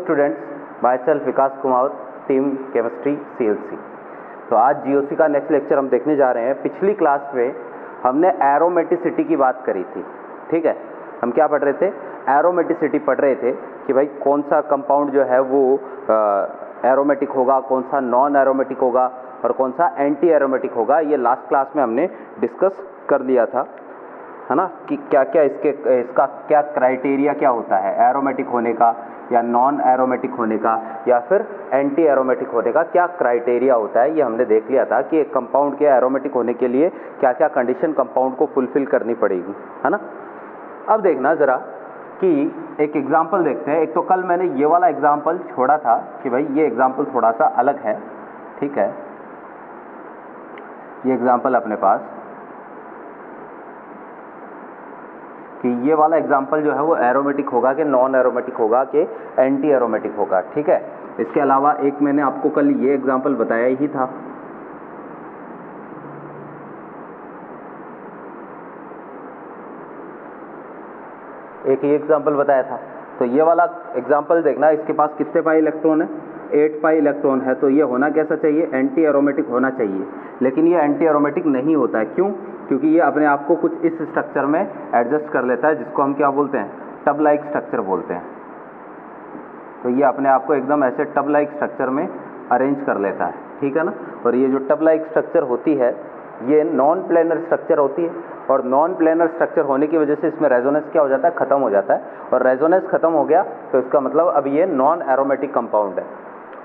Students, my self Vikas Kumar, team chemistry CLC। तो आज GOC का नेक्स्ट लेक्चर हम देखने जा रहे हैं। पिछली क्लास में हमने एरोमेटिसिटी की बात करी थी, ठीक है। हम क्या पढ़ रहे थे? एरोमेटिसिटी पढ़ रहे थे कि भाई कौन सा कंपाउंड जो है वो एरोमेटिक होगा, कौन सा नॉन एरोमेटिक होगा और कौन सा एंटी एरोमेटिक होगा। ये लास्ट क्लास में हमने डिस्कस कर लिया था, है ना, कि क्या क्या इसका क्या क्राइटेरिया क्या होता है एरोमेटिक होने का या नॉन एरोमेटिक होने का या फिर एंटी एरोमेटिक होने का, क्या क्राइटेरिया होता है। ये हमने देख लिया था कि एक कंपाउंड के एरोमेटिक होने के लिए क्या क्या कंडीशन कंपाउंड को फुलफिल करनी पड़ेगी, है ना। अब देखना ज़रा कि एक एग्जाम्पल देखते हैं। एक तो कल मैंने ये वाला एग्जाम्पल छोड़ा था कि भाई ये एग्जाम्पल थोड़ा सा अलग है, ठीक है। ये एग्जाम्पल अपने पास कि ये वाला एग्जाम्पल जो है वो एरोमेटिक होगा कि नॉन एरोमेटिक होगा कि एंटी एरोमेटिक होगा, ठीक है। इसके अलावा एक मैंने आपको कल ये एग्जाम्पल बताया ही था, एक ही एग्जाम्पल बताया था। तो ये वाला एग्जाम्पल देखना, इसके पास कितने पाई इलेक्ट्रॉन है? 8 पाई इलेक्ट्रॉन है। तो ये होना कैसा चाहिए? एंटी एरोमेटिक होना चाहिए। लेकिन ये एंटी एरोमेटिक नहीं होता है। क्यों? क्योंकि ये अपने आप को कुछ इस स्ट्रक्चर में एडजस्ट कर लेता है, जिसको हम क्या बोलते हैं? टब लाइक स्ट्रक्चर बोलते हैं। तो ये अपने आप को एकदम ऐसे टब लाइक स्ट्रक्चर में अरेंज कर लेता है, ठीक है ना। और ये जो टब लाइक स्ट्रक्चर होती है ये नॉन प्लेनर स्ट्रक्चर होती है, और नॉन प्लेनर स्ट्रक्चर होने की वजह से इसमें रेजोनेंस क्या हो जाता है? खत्म हो जाता है। और रेजोनेंस खत्म हो गया तो इसका मतलब अब ये नॉन एरोमेटिक कंपाउंड है।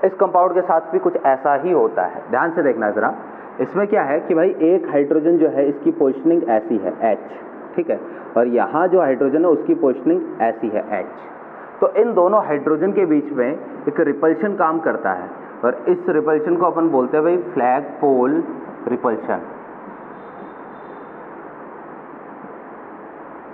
इस कंपाउंड के साथ भी कुछ ऐसा ही होता है। ध्यान से देखना जरा, इसमें क्या है कि भाई एक हाइड्रोजन जो है इसकी पोजीशनिंग ऐसी है H, ठीक है, और यहाँ जो हाइड्रोजन है उसकी पोजीशनिंग ऐसी है H। तो इन दोनों हाइड्रोजन के बीच में एक रिपल्शन काम करता है, और इस रिपल्शन को अपन बोलते हैं भाई फ्लैग पोल रिपल्शन।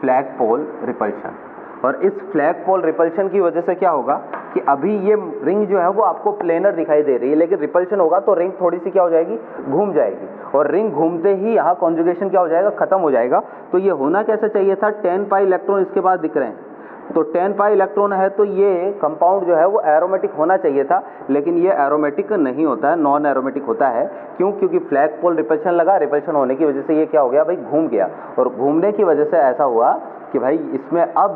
फ्लैग पोल रिपल्शन। और इस फ्लैग पोल रिपल्शन की वजह से क्या होगा कि अभी ये रिंग जो है वो आपको प्लेनर दिखाई दे रही है, लेकिन रिपल्शन होगा तो रिंग थोड़ी सी क्या हो जाएगी? घूम जाएगी। और रिंग घूमते ही यहाँ कॉन्जुगेशन क्या हो जाएगा? खत्म हो जाएगा। तो ये होना कैसे चाहिए था? 10 पाई इलेक्ट्रॉन इसके बाद दिख रहे हैं। तो 10 पाई इलेक्ट्रॉन है तो ये कंपाउंड जो है वो एरोमेटिक होना चाहिए था, लेकिन ये एरोमेटिक नहीं होता है, नॉन एरोमेटिक होता है। क्यों? क्योंकि फ्लैग पोल रिपल्शन लगा, रिपल्शन होने की वजह से ये क्या हो गया भाई? घूम गया। और घूमने की वजह से ऐसा हुआ कि भाई इसमें अब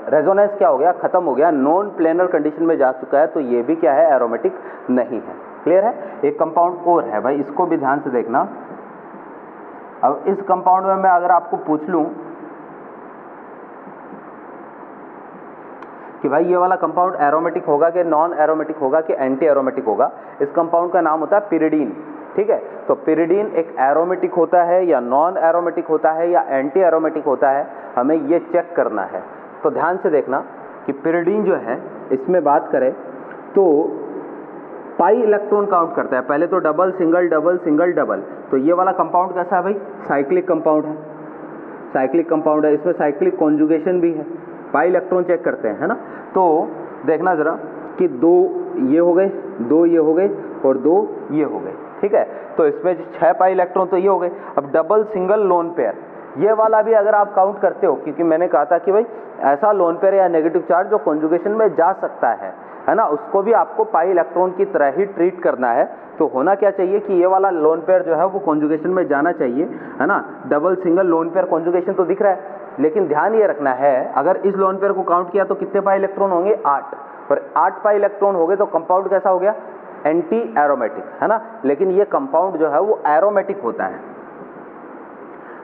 रेजोनेंस क्या हो गया? खत्म हो गया, नॉन प्लेनर कंडीशन में जा चुका है। तो ये भी क्या है? एरोमेटिक नहीं है। क्लियर है? एक कंपाउंड और है भाई, इसको भी ध्यान से देखना। अब इस कंपाउंड में मैं अगर आपको पूछ लूं कि भाई ये वाला कंपाउंड एरोमेटिक होगा कि नॉन एरोमेटिक होगा कि एंटी एरोमेटिक होगा, इस कंपाउंड का नाम होता है पिरिडीन, ठीक है। तो पिरिडीन एक एरोमेटिक होता है या नॉन एरोमेटिक होता है या एंटी एरोमेटिक होता है, हमें ये चेक करना है। तो ध्यान से देखना कि पिरिडीन जो है इसमें बात करें तो पाई इलेक्ट्रॉन काउंट करता है। पहले तो double single double single double. तो ये वाला कंपाउंड कैसा है भाई? साइक्लिक कंपाउंड है। साइक्लिक कंपाउंड है, इसमें साइक्लिक कॉन्जुगेशन भी है। पाई इलेक्ट्रॉन चेक करते हैं, है ना। तो देखना जरा कि 2 ये हो गए, 2 ये हो गए और 2 ये हो गए, ठीक है। तो इसमें 6 पाई इलेक्ट्रॉन तो ये हो गए। अब डबल सिंगल लोन पेयर, ये वाला भी अगर आप काउंट करते हो, क्योंकि मैंने कहा था कि भाई ऐसा लोन पेयर या नेगेटिव चार्ज जो कॉन्जुगेशन में जा सकता है ना, उसको भी आपको पाई इलेक्ट्रॉन की तरह ही ट्रीट करना है। तो होना क्या चाहिए कि ये वाला लोन पेयर जो है वो कॉन्जुगेशन में जाना चाहिए, है ना। Double single lone pair conjugation तो दिख रहा है, लेकिन ध्यान ये रखना है अगर इस लोन पेयर को काउंट किया तो कितने पाई इलेक्ट्रॉन होंगे? 8। और 8 पाई इलेक्ट्रॉन हो गए तो कंपाउंड कैसा हो गया? एंटी एरोमेटिक, है ना। लेकिन ये कंपाउंड जो है वो एरोमेटिक होता है।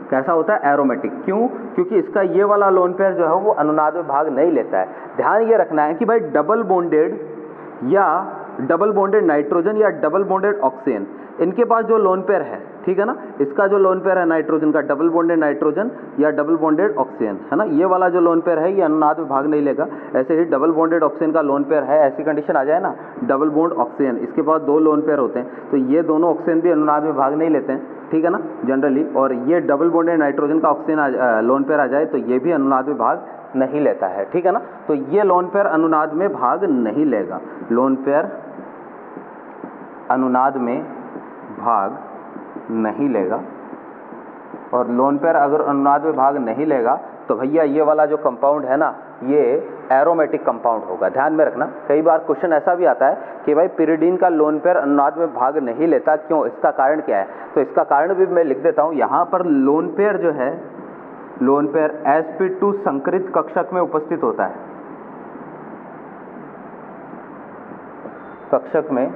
कैसा होता है? एरोमेटिक। क्यों? क्योंकि इसका ये वाला लोन पेयर जो है वो अनुनाद में भाग नहीं लेता है। ध्यान ये रखना है कि भाई डबल बॉन्डेड या डबल बॉन्डेड नाइट्रोजन या डबल बॉन्डेड ऑक्सीजन, इनके पास जो लोन पेयर है, ठीक है ना, इसका जो लोन पेयर है नाइट्रोजन का, डबल बॉन्डेड नाइट्रोजन या डबल बॉन्डेड ऑक्सीजन, है ना, ये वाला जो लोन पेयर है ये अनुनाद में भाग नहीं लेगा। ऐसे ही डबल बॉन्डेड ऑक्सीजन का लोन पेयर है, ऐसी कंडीशन आ जाए ना, डबल बॉन्ड ऑक्सीजन, इसके पास 2 लोन पेयर होते हैं, तो ये दोनों ऑक्सीजन भी अनुनाद में भाग नहीं लेते हैं, ठीक है ना, जनरली। और ये डबल बॉन्डेड नाइट्रोजन का ऑक्सीजन लोन पेयर आ जाए तो ये भी अनुनाद में भाग नहीं लेता है, ठीक है ना। तो ये लोन पेयर अनुनाद में भाग नहीं लेगा, लोन पेयर अनुनाद में भाग नहीं लेगा। और लोन पेयर अगर अनुनाद में भाग नहीं लेगा तो भैया ये वाला जो कंपाउंड है ना, ये एरोमेटिक कंपाउंड होगा। ध्यान में रखना, कई बार क्वेश्चन ऐसा भी आता है कि भाई पिरिडीन का लोन पेयर अनुनाद में भाग नहीं लेता, क्यों, इसका कारण क्या है? तो इसका कारण भी मैं लिख देता हूँ। यहाँ पर लोन पेयर जो है, लोन पेयर sp2 संकरित कक्षक में उपस्थित होता है, कक्षक में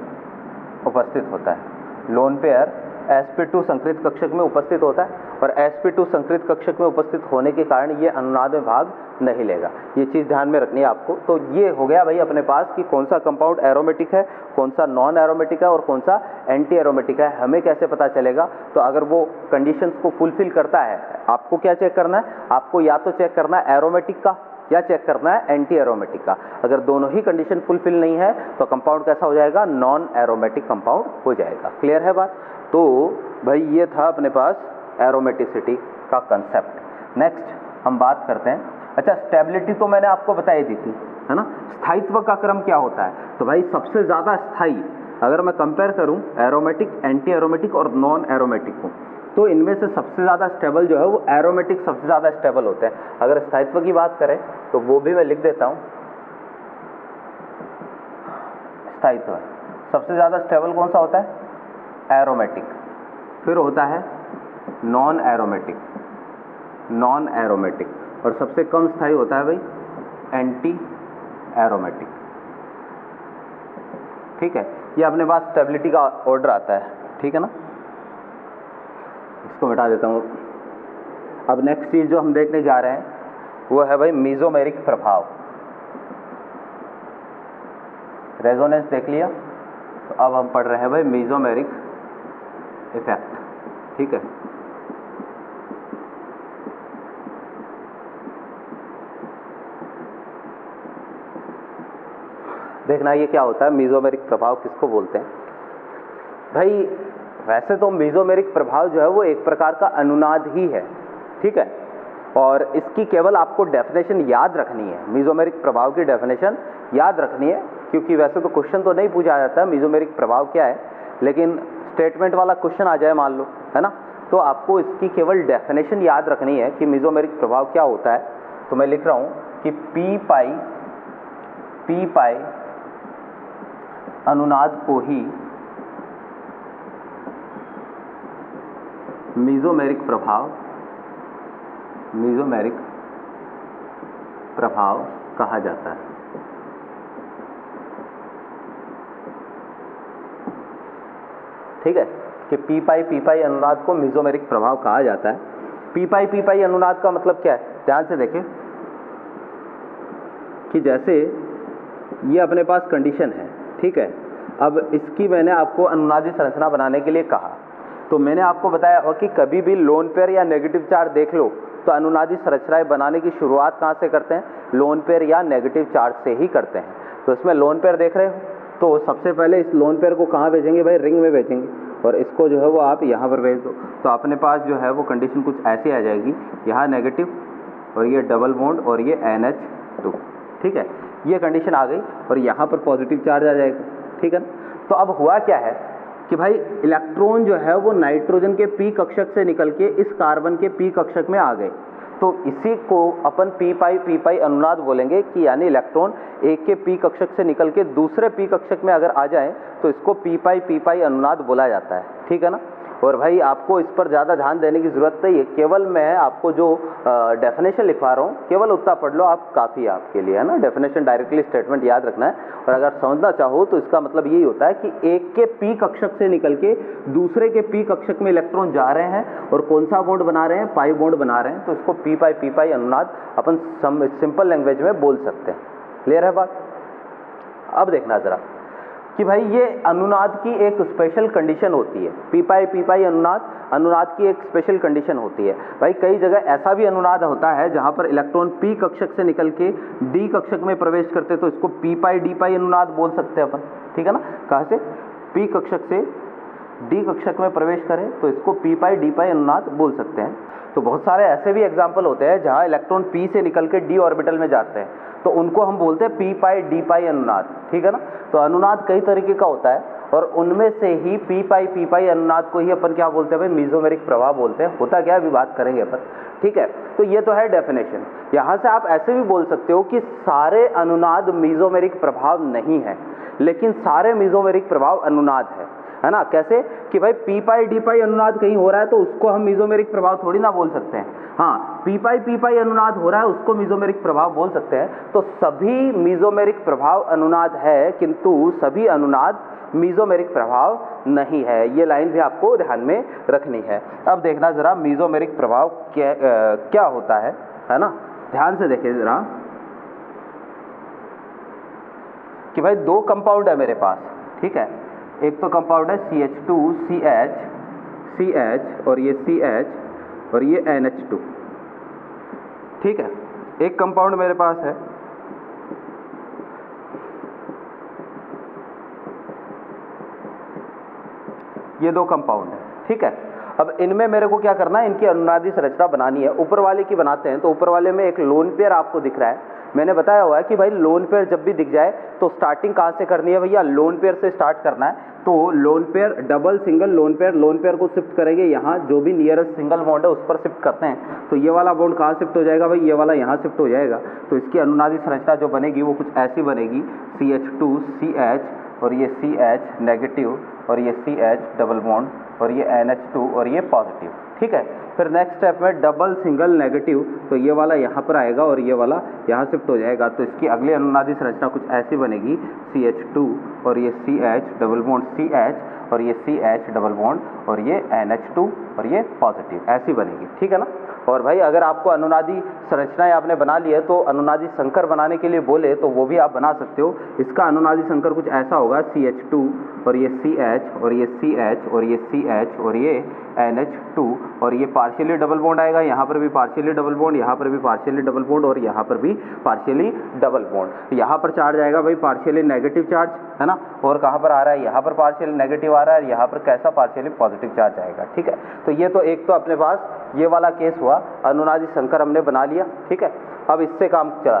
उपस्थित होता है। लोन पेयर sp2 संकरित कक्षक में उपस्थित होता है और sp2 संकरित कक्षक में उपस्थित होने के कारण ये अनुनाद में भाग नहीं लेगा। ये चीज़ ध्यान में रखनी है आपको। तो ये हो गया भाई अपने पास कि कौन सा कंपाउंड एरोमेटिक है, कौन सा नॉन एरोमेटिक है और कौन सा एंटी एरोमेटिक है। हमें कैसे पता चलेगा? तो अगर वो कंडीशंस को फुलफिल करता है, आपको क्या चेक करना है? आपको या तो चेक करना है एरोमेटिक का या चेक करना है एंटी एरोमेटिक का। अगर दोनों ही कंडीशन फुलफिल नहीं है तो कंपाउंड कैसा हो जाएगा? नॉन एरोमेटिक कंपाउंड हो जाएगा। क्लियर है बात? तो भाई ये था अपने पास एरोमेटिसिटी का कंसेप्ट। नेक्स्ट हम बात करते हैं, अच्छा स्टेबिलिटी तो मैंने आपको बताई दी थी, है ना। स्थायित्व का क्रम क्या होता है? तो भाई सबसे ज़्यादा स्थायी अगर मैं कंपेयर करूं एरोमेटिक, एंटी एरोमेटिक और नॉन एरोमेटिक को, तो इनमें से सबसे ज़्यादा स्टेबल जो है वो एरोमेटिक सबसे ज़्यादा स्टेबल होते हैं। अगर स्थायित्व की बात करें तो वो भी मैं लिख देता हूँ। स्थायित्व सबसे ज़्यादा स्टेबल कौन सा होता है? एरोमेटिक। फिर होता है नॉन एरोमेटिक, नॉन एरोमेटिक, और सबसे कम स्थायी होता है भाई एंटी एरोमेटिक। ठीक है, ये अपने पास स्टेबिलिटी का ऑर्डर आता है, ठीक है ना। इसको मिटा देता हूँ। अब नेक्स्ट चीज़ जो हम देखने जा रहे हैं वो है भाई मीजोमेरिक प्रभाव। रेजोनेंस देख लिया, तो अब हम पढ़ रहे हैं भाई मीजोमेरिक इफेक्ट। ठीक है, देखना ये क्या होता है, मीजोमेरिक प्रभाव किसको बोलते हैं भाई। वैसे तो मीजोमेरिक प्रभाव जो है वो एक प्रकार का अनुनाद ही है, ठीक है, और इसकी केवल आपको डेफिनेशन याद रखनी है। मीजोमेरिक प्रभाव की डेफिनेशन याद रखनी है, क्योंकि वैसे तो क्वेश्चन तो नहीं पूछा जाता है मीजोमेरिक प्रभाव क्या है, लेकिन स्टेटमेंट वाला क्वेश्चन आ जाए मान लो, है ना, तो आपको इसकी केवल डेफिनेशन याद रखनी है कि मीजोमेरिक प्रभाव क्या होता है। तो मैं लिख रहा हूं कि पी पाई अनुनाद को ही मीजोमेरिक प्रभाव कहा जाता है। ठीक है, कि पी पाई अनुनाद को मीजोमेरिक प्रभाव कहा जाता है। पी पाई अनुनाद का मतलब क्या है? ध्यान से देखें कि जैसे ये अपने पास कंडीशन है, ठीक है, अब इसकी मैंने आपको अनुनादी संरचना बनाने के लिए कहा, तो मैंने आपको बताया हो कि कभी भी लोन पेयर या नेगेटिव चार्ज देख लो तो अनुनादी संरचनाएं बनाने की शुरुआत कहाँ से करते हैं? लोन पेयर या नेगेटिव चार्ज से ही करते हैं। तो इसमें लोन पेयर देख रहे हो, तो सबसे पहले इस लोन पेयर को कहाँ भेजेंगे भाई? रिंग में भेजेंगे, और इसको जो है वो आप यहाँ पर भेज दो, तो अपने पास जो है वो कंडीशन कुछ ऐसी आ जाएगी, यहाँ नेगेटिव और ये डबल बॉन्ड और ये NH2, ठीक है, ये कंडीशन आ गई, और यहाँ पर पॉजिटिव चार्ज आ जाएगा, ठीक है ना। तो अब हुआ क्या है कि भाई इलेक्ट्रॉन जो है वो नाइट्रोजन के p कक्षक से निकल के इस कार्बन के p कक्षक में आ गए, तो इसी को अपन पी पाई अनुनाद बोलेंगे, कि यानी इलेक्ट्रॉन एक के p कक्षक से निकल के दूसरे p कक्षक में अगर आ जाए तो इसको पी पाई अनुनाद बोला जाता है, ठीक है ना। और भाई आपको इस पर ज़्यादा ध्यान देने की ज़रूरत नहीं है, केवल मैं आपको जो डेफिनेशन लिखवा रहा हूँ केवल उतना पढ़ लो, आप काफ़ी है आपके लिए, है ना। डेफिनेशन डायरेक्टली स्टेटमेंट याद रखना है, और अगर समझना चाहो तो इसका मतलब यही होता है कि एक के p कक्षक से निकल के दूसरे के p कक्षक में इलेक्ट्रॉन जा रहे हैं और कौन सा बॉन्ड बना रहे हैं? पाई बॉन्ड बना रहे हैं, तो इसको पी पाई अनुनाद अपन सिंपल लैंग्वेज में बोल सकते हैं। क्लियर है बात? अब देखना ज़रा कि भाई ये अनुनाद की एक स्पेशल कंडीशन होती है। पी पाई अनुनाद की एक स्पेशल कंडीशन होती है भाई। कई जगह ऐसा भी अनुनाद होता है जहां पर इलेक्ट्रॉन p कक्षक से निकल के d कक्षक में प्रवेश करते, तो इसको पी पाई अनुनाद बोल सकते हैं अपन, ठीक है ना। कहाँ से? p कक्षक से d कक्षक में प्रवेश करें तो इसको पी पाई अनुनाद बोल सकते हैं। तो बहुत सारे ऐसे भी एग्जाम्पल होते हैं जहाँ इलेक्ट्रॉन p से निकल के d ऑर्बिटल में जाते हैं, तो उनको हम बोलते हैं पी पाई अनुनाद, ठीक है ना। तो अनुनाद कई तरीके का होता है, और उनमें से ही पी पाई अनुनाद को ही अपन क्या बोलते हैं भाई, मीजोमेरिक प्रभाव बोलते हैं। होता क्या है अभी बात करेंगे अपन, ठीक है। तो ये तो है डेफिनेशन। यहाँ से आप ऐसे भी बोल सकते हो कि सारे अनुनाद मीजोमेरिक प्रभाव नहीं है, लेकिन सारे मीजोमेरिक प्रभाव अनुनाद है ना। कैसे कि भाई पी पाई अनुनाद कहीं हो रहा है तो उसको हम मीजोमेरिक प्रभाव थोड़ी ना बोल सकते हैं। हाँ, पी पाई अनुनाद हो रहा है उसको मीजोमेरिक प्रभाव बोल सकते हैं। तो सभी मीजोमेरिक प्रभाव अनुनाद है, किंतु सभी अनुनाद मीजोमेरिक प्रभाव नहीं है। ये लाइन भी आपको ध्यान में रखनी है। अब देखना जरा मीजोमेरिक प्रभाव क्या होता है ना। ध्यान से देखिए जरा कि भाई दो कंपाउंड है मेरे पास, ठीक है। एक तो कंपाउंड है CH2CH और ये CH और ये NH2, ठीक है। एक कंपाउंड मेरे पास है, ये दो कंपाउंड है, ठीक है। अब इनमें मेरे को क्या करना है, इनकी अनुनादी संरचना बनानी है। ऊपर वाले की बनाते हैं तो ऊपर वाले में एक लोन पेयर आपको दिख रहा है। मैंने बताया हुआ है कि भाई लोन पेयर जब भी दिख जाए तो स्टार्टिंग कहाँ से करनी है भैया, लोन पेयर से स्टार्ट करना है। तो lone pair, double single lone pair को शिफ्ट करेंगे यहाँ, जो भी नियरेस्ट सिंगल बॉन्ड है उस पर शिफ्ट करते हैं। तो ये वाला बॉन्ड कहाँ शिफ्ट हो जाएगा भाई, ये वाला यहाँ शिफ्ट हो जाएगा। तो इसकी अनुनादी संरचना जो बनेगी वो कुछ ऐसी बनेगी, CH2CH और ये CH नेगेटिव और ये CH डबल बॉन्ड और ये NH2 और ये पॉजिटिव, ठीक है। फिर नेक्स्ट स्टेप में डबल सिंगल नेगेटिव, तो ये वाला यहाँ पर आएगा और ये वाला यहाँ शिफ्ट हो जाएगा। तो इसकी अगली अनुनादी संरचना कुछ ऐसी बनेगी, CH2 और ये CH डबल बॉन्ड CH और ये CH डबल बॉन्ड और ये NH2 और ये पॉजिटिव, ऐसी बनेगी, ठीक है ना। और भाई अगर आपको अनुनादी संरचनाएं आपने बना ली है तो अनुनादी संकर बनाने के लिए बोले तो वो भी आप बना सकते हो। इसका अनुनादी संकर कुछ ऐसा होगा, CH2 और ये CH और ये CH और ये CH और ये NH2 और ये पार्शियली डबल बॉन्ड आएगा, यहाँ पर भी पार्शियली डबल बॉन्ड, यहाँ पर भी पार्शियली डबल बॉन्ड और यहाँ पर भी पार्शियली डबल बॉन्ड। यहाँ पर चार्ज आएगा भाई पार्शियली नेगेटिव चार्ज, है ना। और कहाँ पर आ रहा है, यहाँ पर पार्शियली नेगेटिव आ रहा है, यहाँ पर कैसा पार्शियली पॉजिटिव चार्ज आएगा, ठीक है। तो ये तो एक तो अपने पास ये वाला केस हुआ, अनुनादी संकर हमने बना लिया, ठीक है। अब इससे काम चला,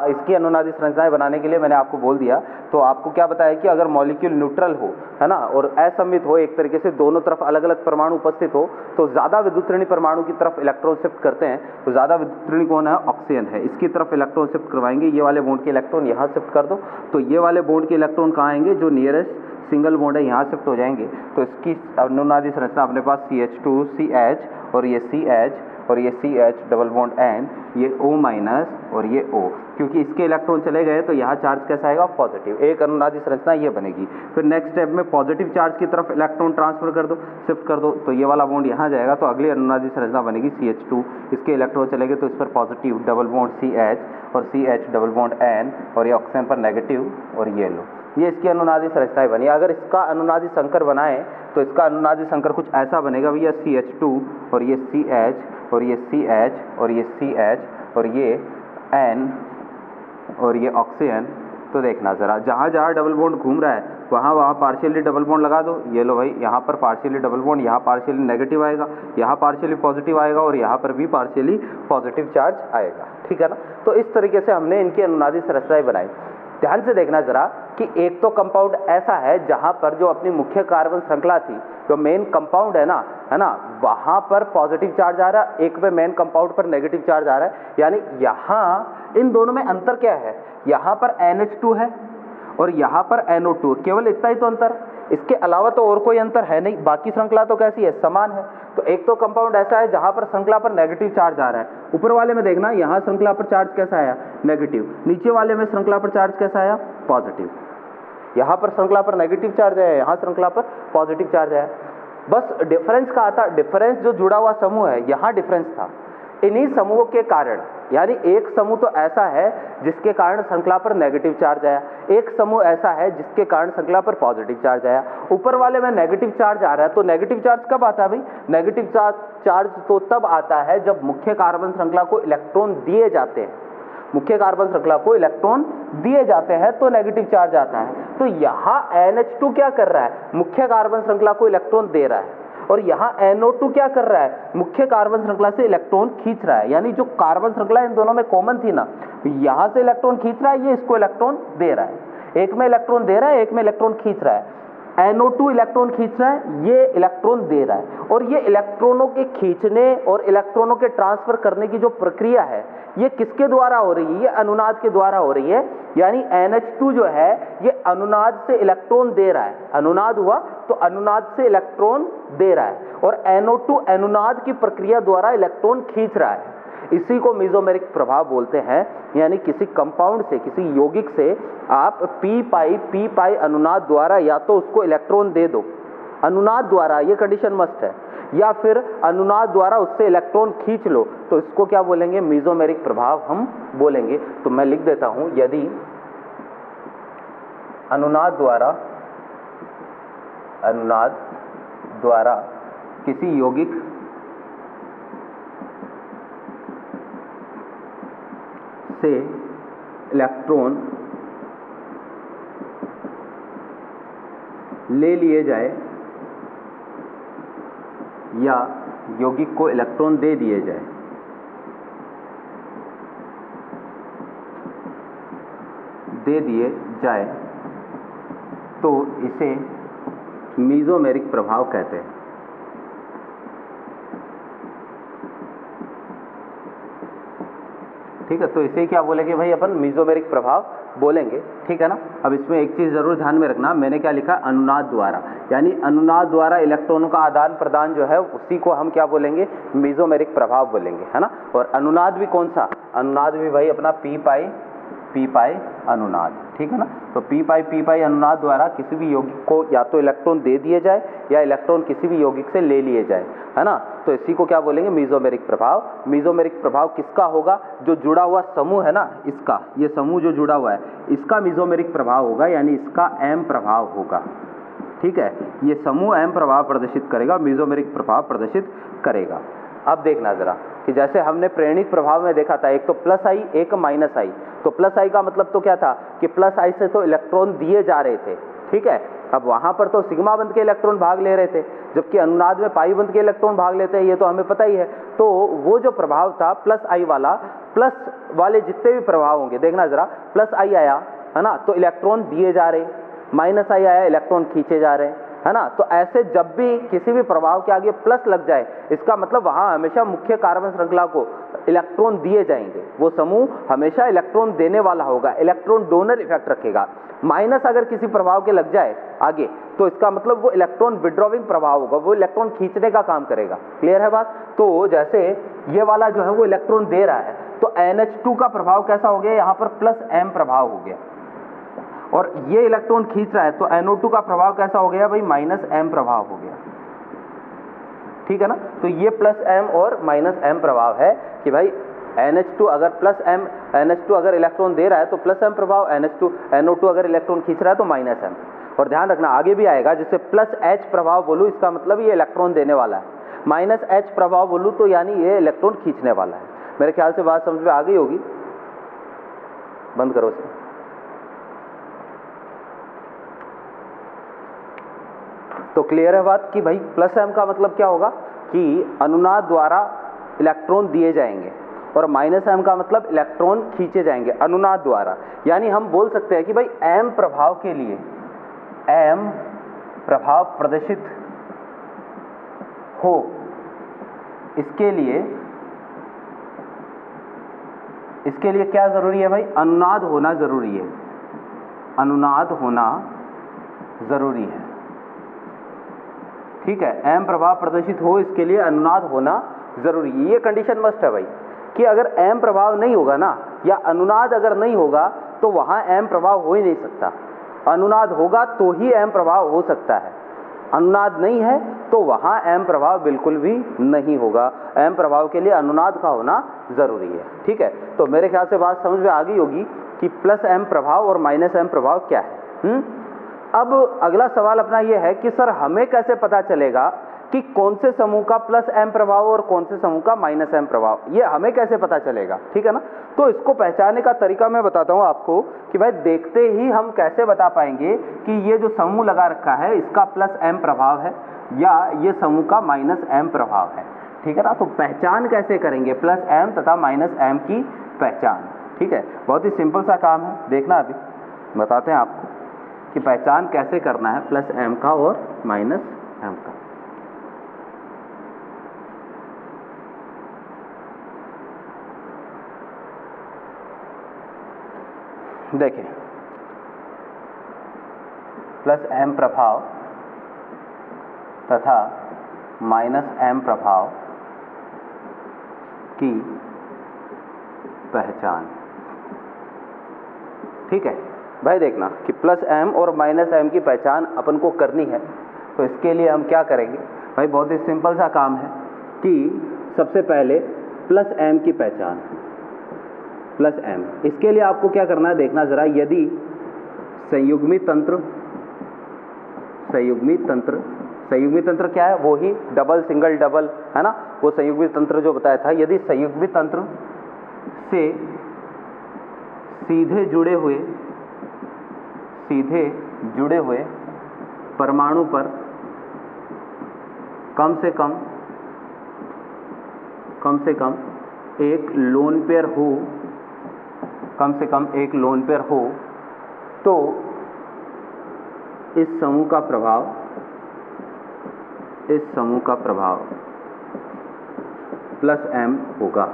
इसकी अनुनादी संरचनाएं बनाने के लिए मैंने आपको बोल दिया। तो आपको क्या बताया कि अगर मॉलिक्यूल न्यूट्रल हो, है ना, और असममित हो, एक तरीके से दोनों तरफ अलग अलग परमाणु उपस्थित हो, तो ज़्यादा विद्युतऋणी परमाणु की तरफ इलेक्ट्रॉन शिफ्ट करते हैं। तो ज़्यादा विद्युतऋणी कौन है, ऑक्सीजन है, इसकी तरफ इलेक्ट्रॉन शिफ्ट करवाएंगे। ये वाले बॉन्ड के इलेक्ट्रॉन यहाँ शिफ्ट कर दो, तो ये वाले बॉन्ड के इलेक्ट्रॉन कहाँ आएंगे, जो नियरेस्ट सिंगल बॉन्ड है यहाँ शिफ्ट हो जाएंगे। तो इसकी अनुनादी संरचना अपने पास CH2CH और ये CH और ये CH डबल बॉन्ड N, ये O माइनस और ये O, क्योंकि इसके इलेक्ट्रॉन चले गए तो यहाँ चार्ज कैसा आएगा, पॉजिटिव। एक अनुनादी संरचना ये बनेगी। फिर नेक्स्ट स्टेप में पॉजिटिव चार्ज की तरफ इलेक्ट्रॉन ट्रांसफर कर दो, शिफ्ट कर दो, तो ये वाला बॉन्ड यहाँ जाएगा। तो अगली अनुनादी संरचना बनेगी CH2, इसके इलेक्ट्रॉन चले गए तो इस पर पॉजिटिव डबल बॉन्ड CH और CH डबल बॉन्ड N और ये ऑक्सीजन पर नेगेटिव और ये लो, ये इसकी अनुनादी संरचनाएं बनी। अगर इसका अनुनादी संकर बनाएं तो इसका अनुनादी संकर कुछ ऐसा बनेगा भैया, CH2 और ये CH और ये CH और ये CH और ये N और ये ऑक्सीजन। तो देखना ज़रा, जहाँ जहाँ डबल बॉन्ड घूम रहा है वहाँ वहाँ पार्शियली डबल बॉन्ड लगा दो। ये लो भाई, यहाँ पर पार्शियली डबल बॉन्ड, यहाँ पार्शियली नेगेटिव आएगा, यहाँ पार्शियली पॉजिटिव आएगा और यहाँ पर भी पार्शियली पॉजिटिव चार्ज आएगा, ठीक है ना। तो इस तरीके से हमने इनकी अनुनादी संरचनाएं बनाई। ध्यान से देखना जरा कि एक तो कंपाउंड ऐसा है जहां पर जो अपनी मुख्य कार्बन श्रृंखला थी, जो मेन कंपाउंड है ना, वहां पर पॉजिटिव चार्ज आ रहा है, एक पे मेन कंपाउंड पर नेगेटिव चार्ज आ रहा है। यानी यहाँ इन दोनों में अंतर क्या है, यहाँ पर NH2 है और यहाँ पर NO2, केवल इतना ही तो अंतर, इसके अलावा तो और कोई अंतर है नहीं। बाकी श्रृंखला तो कैसी है, समान है। तो एक तो कंपाउंड ऐसा है जहां पर श्रृंखला पर नेगेटिव चार्ज आ रहा है। ऊपर वाले में देखना, यहाँ श्रृंखला पर चार्ज कैसा आया, नेगेटिव। नीचे वाले में श्रृंखला पर चार्ज कैसा आया, पॉजिटिव। यहाँ पर श्रृंखला पर नेगेटिव चार्ज आया, यहाँ श्रृंखला पर पॉजिटिव चार्ज आया। बस डिफरेंस का आता, डिफरेंस जो जुड़ा हुआ समूह है, यहाँ डिफरेंस था। इन्हीं समूहों के कारण, यानी एक समूह तो ऐसा है जिसके कारण श्रृंखला पर नेगेटिव चार्ज आया, एक समूह ऐसा है जिसके कारण श्रृंखला पर पॉजिटिव चार्ज आया। ऊपर वाले में नेगेटिव चार्ज आ रहा है, तो नेगेटिव चार्ज कब आता है भाई, नेगेटिव चार्ज तो तब आता है जब मुख्य कार्बन श्रृंखला को इलेक्ट्रॉन दिए जाते हैं। मुख्य कार्बन श्रृंखला को इलेक्ट्रॉन दिए जाते हैं तो नेगेटिव चार्ज आता है। तो यहाँ NH2 क्या कर रहा है, मुख्य कार्बन श्रृंखला को इलेक्ट्रॉन दे रहा है, और यहाँ NO2 क्या कर रहा है, मुख्य कार्बन श्रृंखला से इलेक्ट्रॉन खींच रहा है। यानी जो कार्बन श्रृंखला इन दोनों में कॉमन थी ना, यहाँ से इलेक्ट्रॉन खींच रहा है, ये इसको इलेक्ट्रॉन दे रहा है। एक में इलेक्ट्रॉन दे रहा है, एक में इलेक्ट्रॉन खींच रहा है। NO2 इलेक्ट्रॉन खींच रहा है, ये इलेक्ट्रॉन दे रहा है, और ये इलेक्ट्रॉनों के खींचने और इलेक्ट्रॉनों के ट्रांसफर करने की जो प्रक्रिया है ये किसके द्वारा हो रही है? ये अनुनाद के द्वारा हो रही है। यानी NH2 जो है ये अनुनाद से इलेक्ट्रॉन दे रहा है, अनुनाद हुआ तो अनुनाद से इलेक्ट्रॉन दे रहा है, और NO2 अनुनाद की प्रक्रिया द्वारा इलेक्ट्रॉन खींच रहा है। इसी को मेसोमेरिक प्रभाव बोलते हैं। यानी किसी कंपाउंड से, किसी यौगिक से आप पी पाई अनुनाद द्वारा या तो उसको इलेक्ट्रॉन दे दो, अनुनाद द्वारा, ये कंडीशन मस्ट है, या फिर अनुनाद द्वारा उससे इलेक्ट्रॉन खींच लो, तो इसको क्या बोलेंगे? मेसोमेरिक प्रभाव हम बोलेंगे। तो मैं लिख देता हूं, यदि अनुनाद द्वारा किसी यौगिक से इलेक्ट्रॉन ले लिए जाए या यौगिक को इलेक्ट्रॉन दे दिए जाए, तो इसे मेसोमेरिक प्रभाव कहते हैं। ठीक है, तो इसे क्या बोलेंगे भाई? अपन मेसोमेरिक प्रभाव बोलेंगे। ठीक है ना। अब इसमें एक चीज जरूर ध्यान में रखना, मैंने क्या लिखा? अनुनाद द्वारा, यानी अनुनाद द्वारा इलेक्ट्रॉनों का आदान प्रदान जो है उसी को हम क्या बोलेंगे? मेसोमेरिक प्रभाव बोलेंगे, है ना। और अनुनाद भी कौन सा? अनुनाद भी भाई अपना पी पाई अनुनाद। ठीक है ना। तो पी पाई अनुनाद द्वारा किसी भी यौगिक को या तो इलेक्ट्रॉन दे दिए जाए या इलेक्ट्रॉन किसी भी यौगिक से ले लिए जाए, है ना। तो इसी को क्या बोलेंगे? मेसोमेरिक प्रभाव। मेसोमेरिक प्रभाव किसका होगा? जो जुड़ा हुआ समूह है ना, इसका, ये समूह जो जुड़ा हुआ है इसका मेसोमेरिक प्रभाव होगा, यानी इसका M प्रभाव होगा। ठीक है, ये समूह M प्रभाव प्रदर्शित करेगा, मेसोमेरिक प्रभाव प्रदर्शित करेगा। अब देखना जरा कि जैसे हमने प्रेरणिक प्रभाव में देखा था, एक तो प्लस आई, एक माइनस आई। तो प्लस आई का मतलब तो क्या था कि प्लस आई से तो इलेक्ट्रॉन दिए जा रहे थे। ठीक है, अब वहां पर तो सिग्मा बंध के इलेक्ट्रॉन भाग ले रहे थे, जबकि अनुनाद में पाई बंध के इलेक्ट्रॉन भाग लेते हैं, ये तो हमें पता ही है। तो वो जो प्रभाव था प्लस आई वाला, प्लस वाले जितने भी प्रभाव होंगे, देखना जरा, प्लस आई आया, है ना, तो इलेक्ट्रॉन दिए जा रहे, माइनस आई आया, इलेक्ट्रॉन खींचे जा रहे, है ना। तो ऐसे जब भी किसी भी प्रभाव के आगे प्लस लग जाए, इसका मतलब वहां हमेशा मुख्य कार्बन श्रृंखला को इलेक्ट्रॉन दिए जाएंगे, वो समूह हमेशा इलेक्ट्रॉन देने वाला होगा, इलेक्ट्रॉन डोनर इफेक्ट रखेगा। माइनस अगर किसी प्रभाव के लग जाए आगे, तो इसका मतलब वो इलेक्ट्रॉन विड्रॉविंग प्रभाव होगा, वो इलेक्ट्रॉन खींचने का काम करेगा। क्लियर है बात। तो जैसे ये वाला जो है वो इलेक्ट्रॉन दे रहा है, तो NH2 का प्रभाव कैसा हो गया? यहाँ पर प्लस M प्रभाव हो गया, और ये इलेक्ट्रॉन खींच रहा है, तो NO2 का प्रभाव कैसा हो गया भाई? माइनस M प्रभाव हो गया। ठीक है ना। तो ये प्लस M और माइनस M प्रभाव है कि भाई NH2 अगर प्लस M, NH2 अगर इलेक्ट्रॉन दे रहा है तो प्लस M प्रभाव, NO2 अगर इलेक्ट्रॉन खींच रहा है तो माइनस M। और ध्यान रखना आगे भी आएगा, जिससे प्लस H प्रभाव बोलूँ इसका मतलब ये इलेक्ट्रॉन देने वाला है, माइनस H प्रभाव बोलूँ तो यानी ये इलेक्ट्रॉन खींचने वाला है। मेरे ख्याल से बात समझ में आ गई होगी। बंद करो इसे। तो क्लियर है बात कि भाई प्लस M का मतलब क्या होगा कि अनुनाद द्वारा इलेक्ट्रॉन दिए जाएंगे, और माइनस M का मतलब इलेक्ट्रॉन खींचे जाएंगे अनुनाद द्वारा। यानी हम बोल सकते हैं कि भाई M प्रभाव के लिए, M प्रभाव प्रदर्शित हो, इसके लिए क्या जरूरी है भाई? अनुनाद होना जरूरी है, अनुनाद होना जरूरी है। ठीक है, M प्रभाव प्रदर्शित हो इसके लिए अनुनाद होना जरूरी है, ये कंडीशन मस्ट है भाई, कि अगर M प्रभाव नहीं होगा ना, या अनुनाद अगर नहीं होगा, तो वहां M प्रभाव हो ही नहीं सकता। अनुनाद होगा तो ही M प्रभाव हो सकता है, अनुनाद नहीं है तो वहां M प्रभाव बिल्कुल भी नहीं होगा। M प्रभाव के लिए अनुनाद का होना जरूरी है। ठीक है, तो मेरे ख्याल से बात समझ में आ गई होगी कि प्लस M प्रभाव और माइनस M प्रभाव क्या है। अब अगला सवाल अपना यह है कि सर हमें कैसे पता चलेगा कि कौन से समूह का प्लस M प्रभाव और कौन से समूह का माइनस M प्रभाव, ये हमें कैसे पता चलेगा? ठीक है ना। तो इसको पहचानने का तरीका मैं बताता हूं आपको कि भाई देखते ही हम कैसे बता पाएंगे कि ये जो समूह लगा रखा है इसका प्लस M प्रभाव है या ये समूह का माइनस M प्रभाव है। ठीक है ना। तो पहचान कैसे करेंगे प्लस M तथा माइनस M की पहचान? ठीक है, बहुत ही सिंपल सा काम है, देखना अभी बताते हैं आपको कि पहचान कैसे करना है प्लस एम का और माइनस एम का। देखिए प्लस एम प्रभाव तथा माइनस एम प्रभाव की पहचान। ठीक है भाई, देखना कि प्लस एम और माइनस एम की पहचान अपन को करनी है, तो इसके लिए हम क्या करेंगे भाई, बहुत ही सिंपल सा काम है कि सबसे पहले प्लस एम की पहचान, प्लस एम। इसके लिए आपको क्या करना है देखना जरा, यदि संयुग्मी तंत्र क्या है, वो ही डबल सिंगल डबल है ना, वो संयुग्मी तंत्र जो बताया था, यदि संयुग्मी तंत्र से सीधे जुड़े हुए परमाणु पर कम से कम एक लोन पेयर हो, तो इस समूह का प्रभाव प्लस एम होगा।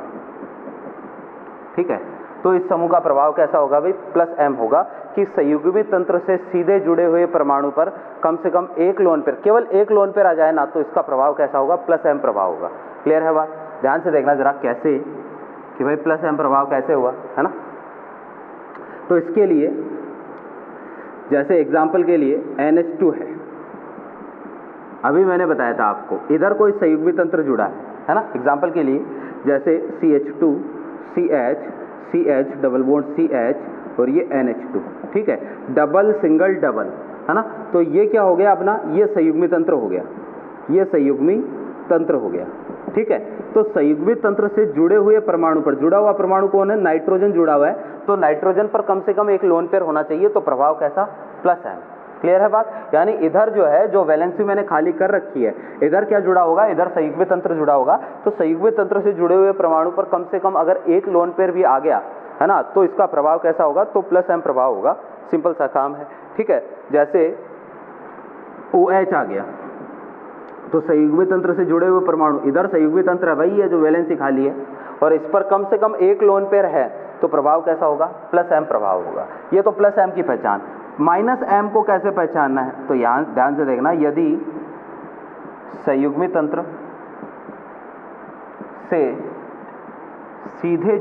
ठीक है, तो इस समूह का प्रभाव कैसा होगा भाई, प्लस एम होगा कि संयुग्मी तंत्र से सीधे जुड़े हुए परमाणु पर कम से कम एक लोन पेयर, केवल एक लोन पेयर आ जाए ना, तो इसका प्रभाव कैसा होगा, प्लस एम प्रभाव होगा। क्लियर है बात? ध्यान से देखना जरा कैसे, कि भाई प्लस एम प्रभाव कैसे हुआ, है ना। तो इसके लिए जैसे एग्जाम्पल के लिए NH2 है, अभी मैंने बताया था आपको, इधर कोई संयुग्मी तंत्र जुड़ा है ना। एग्जाम्पल के लिए जैसे CH2 CH double bond CH और ये NH2, ठीक है, डबल सिंगल डबल, है ना। तो ये क्या हो गया अपना, ये संयुग्मी तंत्र हो गया, ठीक है। तो संयुग्मी तंत्र से जुड़े हुए परमाणु पर, जुड़ा हुआ परमाणु कौन है, नाइट्रोजन जुड़ा हुआ है, तो नाइट्रोजन पर कम से कम एक लोन पेयर होना चाहिए, तो प्रभाव कैसा, प्लस एम। क्लियर है बात? यानी इधर जो है, जो वैलेंसी मैंने खाली कर रखी है, इधर क्या जुड़ा होगा, इधर संयुग्मी तंत्र जुड़ा होगा, तो संयुग्मी तंत्र से जुड़े हुए परमाणु पर कम से कम अगर एक लोन पेयर भी आ गया, है ना, तो इसका प्रभाव कैसा होगा, तो प्लस एम प्रभाव होगा। सिंपल सा काम है, ठीक है। जैसे OH आ गया, तो संयुग्मी तंत्र से जुड़े हुए परमाणु, इधर संयुग्मी तंत्र है भाई, ये जो वैलेंसी खाली है, और इस पर कम से कम एक लोन पेयर है, तो प्रभाव कैसा होगा, प्लस एम प्रभाव होगा। ये तो प्लस एम की पहचान। माइनस एम को कैसे पहचानना है, तो यहां ध्यान से देखना, यदि संयुग्मी तंत्र से सीधे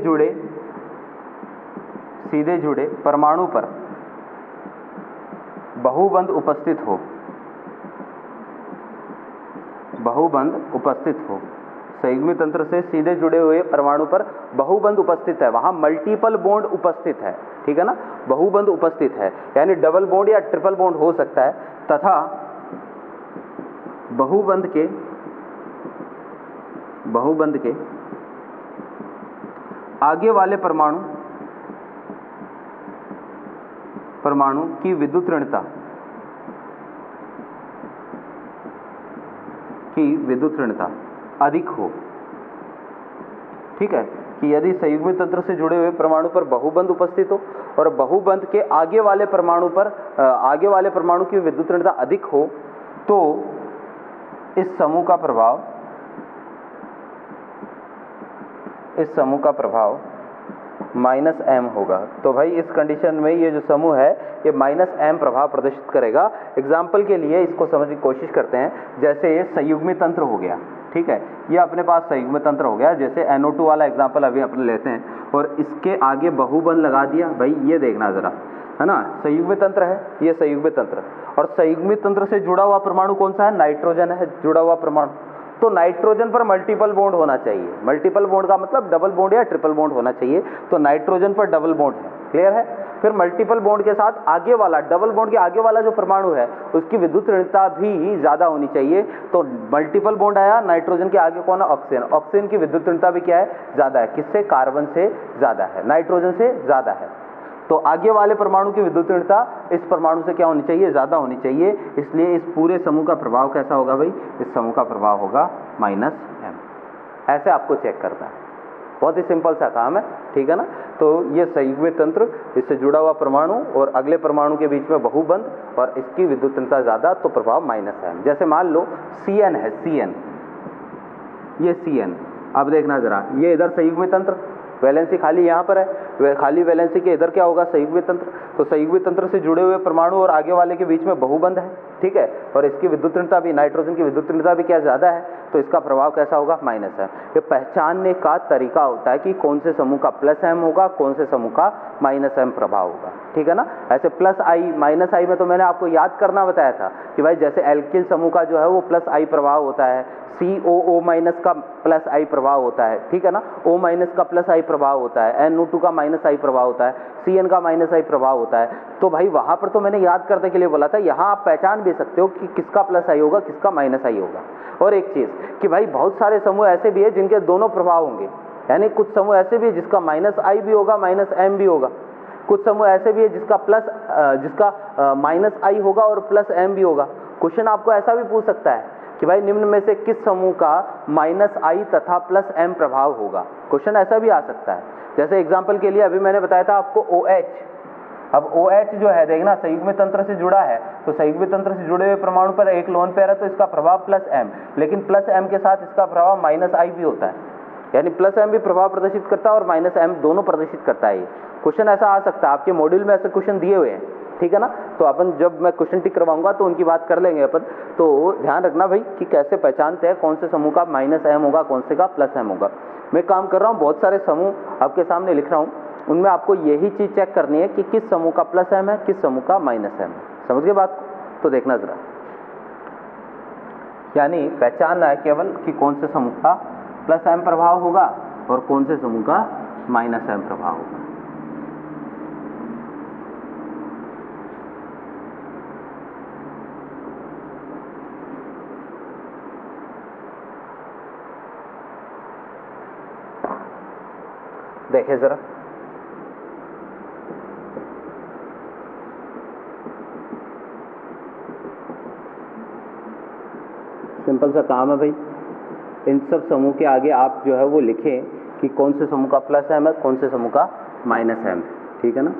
जुड़े परमाणु पर बहुबंध उपस्थित हो, संयुग्मी तंत्र से सीधे जुड़े हुए परमाणु पर बहुबंध उपस्थित है, वहां मल्टीपल बॉन्ड उपस्थित है, ठीक है ना, बहुबंध उपस्थित है, यानी डबल बॉन्ड या ट्रिपल बॉन्ड हो सकता है, तथा बहुबंध के आगे वाले परमाणु की विद्युत ऋणता अधिक हो। ठीक है, कि यदि संयुग्मी तंत्र से जुड़े हुए परमाणु पर बहुबंध उपस्थित हो और बहुबंध के आगे वाले परमाणु की विद्युत ऋणता अधिक हो, तो इस समूह का प्रभाव माइनस एम होगा। तो भाई इस कंडीशन में ये जो समूह है, ये माइनस एम प्रभाव प्रदर्शित करेगा। एग्जाम्पल के लिए इसको समझने की कोशिश करते हैं, जैसे ये संयुग्मी तंत्र हो गया, ठीक है, ये अपने पास संयुग्मी तंत्र हो गया, जैसे NO2 वाला एग्जाम्पल अभी अपने लेते हैं, और इसके आगे बहुबंध लगा दिया। भाई ये देखना जरा, है ना, संयुग्मी तंत्र है, ये संयुग्मी तंत्र, और संयुग्मी तंत्र से जुड़ा हुआ परमाणु कौन सा है, नाइट्रोजन है जुड़ा हुआ परमाणु। तो नाइट्रोजन पर मल्टीपल बॉन्ड होना चाहिए, मल्टीपल बॉन्ड का मतलब डबल बॉन्ड या ट्रिपल बॉन्ड होना चाहिए, तो नाइट्रोजन पर डबल बॉन्ड है। क्लियर है? फिर मल्टीपल बॉन्ड के साथ आगे वाला, डबल बॉन्ड के आगे वाला जो परमाणु है, उसकी विद्युत ऋणता भी ज्यादा होनी चाहिए। तो मल्टीपल बॉन्ड आया, नाइट्रोजन के आगे कौन है, ऑक्सीजन, ऑक्सीजन की विद्युत ऋणता भी क्या है, ज्यादा है, किससे, कार्बन से ज्यादा है, नाइट्रोजन से ज्यादा है। तो आगे वाले परमाणु की विद्युत ऋणता इस परमाणु से क्या होनी चाहिए, ज्यादा होनी चाहिए, इसलिए इस पूरे समूह का प्रभाव कैसा होगा भाई, इस समूह का प्रभाव होगा माइनस एम। ऐसे आपको चेक करना है, बहुत ही सिंपल सा काम है, ठीक है ना। तो ये संयुग्मी तंत्र, इससे जुड़ा हुआ परमाणु और अगले परमाणु के बीच में बहुबंध और इसकी विद्युतता ज़्यादा तो प्रभाव -m। जैसे मान लो CN है, CN, ये CN, अब देखना जरा, ये इधर संयुग्मी तंत्र, वैलेंसी खाली यहाँ पर है, खाली वैलेंसी के इधर क्या होगा, संयुग्मी तंत्र। तो संयुग्मी तंत्र से जुड़े हुए परमाणु और आगे वाले के बीच में बहुबंध है, ठीक है, और इसकी विद्युतता भी, नाइट्रोजन की विद्युतता भी क्या ज़्यादा है, तो इसका प्रभाव कैसा होगा, -m। ये पहचानने का तरीका होता है कि कौन से समूह का +m होगा, कौन से समूह का -m प्रभाव होगा, ठीक है ना। ऐसे +I -I में तो मैंने आपको याद करना बताया था कि भाई जैसे एल्किल समूह का जो है वो +I प्रभाव होता है, COO- का +I प्रभाव होता है, ठीक है ना, O- का +I प्रभाव होता है, NO2 का -I प्रभाव होता है, CN का -I प्रभाव होता है। तो भाई वहां पर तो मैंने याद करने के लिए बोला था, यहाँ आप पहचान भी सकते हो कि किसका +I होगा, किसका -I होगा। और एक चीज कि भाई बहुत सारे समूह ऐसे भी है जिनके दोनों प्रभाव होंगे, यानी कुछ समूह ऐसे भी है जिसका -I भी होगा, -m भी होगा, कुछ समूह ऐसे भी है जिसका -I होगा और +m भी होगा। क्वेश्चन आपको ऐसा भी पूछ सकता है कि भाई निम्न में से किस समूह का -I तथा +m प्रभाव होगा, क्वेश्चन ऐसा भी आ सकता है। जैसे एग्जांपल के लिए अभी मैंने बताया था आपको OH, अब OH जो है देखना संयुग्मी तंत्र से जुड़ा है, तो संयुग्मी तंत्र से जुड़े हुए परमाणु पर एक लोन पेयर है तो इसका प्रभाव +m, लेकिन +m के साथ इसका प्रभाव -I भी होता है, यानी +m भी प्रभाव प्रदर्शित करता है और -m दोनों प्रदर्शित करता है। ये क्वेश्चन ऐसा आ सकता है, आपके मॉड्यूल में ऐसे क्वेश्चन दिए हुए हैं, ठीक है ना। तो अपन जब मैं क्वेश्चन टिक करवाऊंगा तो उनकी बात कर लेंगे अपन। तो ध्यान रखना भाई कि कैसे पहचानते हैं कौन से समूह का -m होगा, कौन से का +m होगा। मैं काम कर रहा हूँ, बहुत सारे समूह आपके सामने लिख रहा हूँ, उनमें आपको यही चीज़ चेक करनी है कि किस समूह का +m है, किस समूह का -m है। समझ गए बात को? तो देखना जरा, यानी पहचानना है केवल कि कौन से समूह का +m प्रभाव होगा और कौन से समूह का -m प्रभाव होगा। देखें जरा, सिंपल सा काम है भाई, इन सब समूह के आगे आप जो है वो लिखें कि कौन से समूह का +m है, कौन से समूह का -m है, ठीक है ना।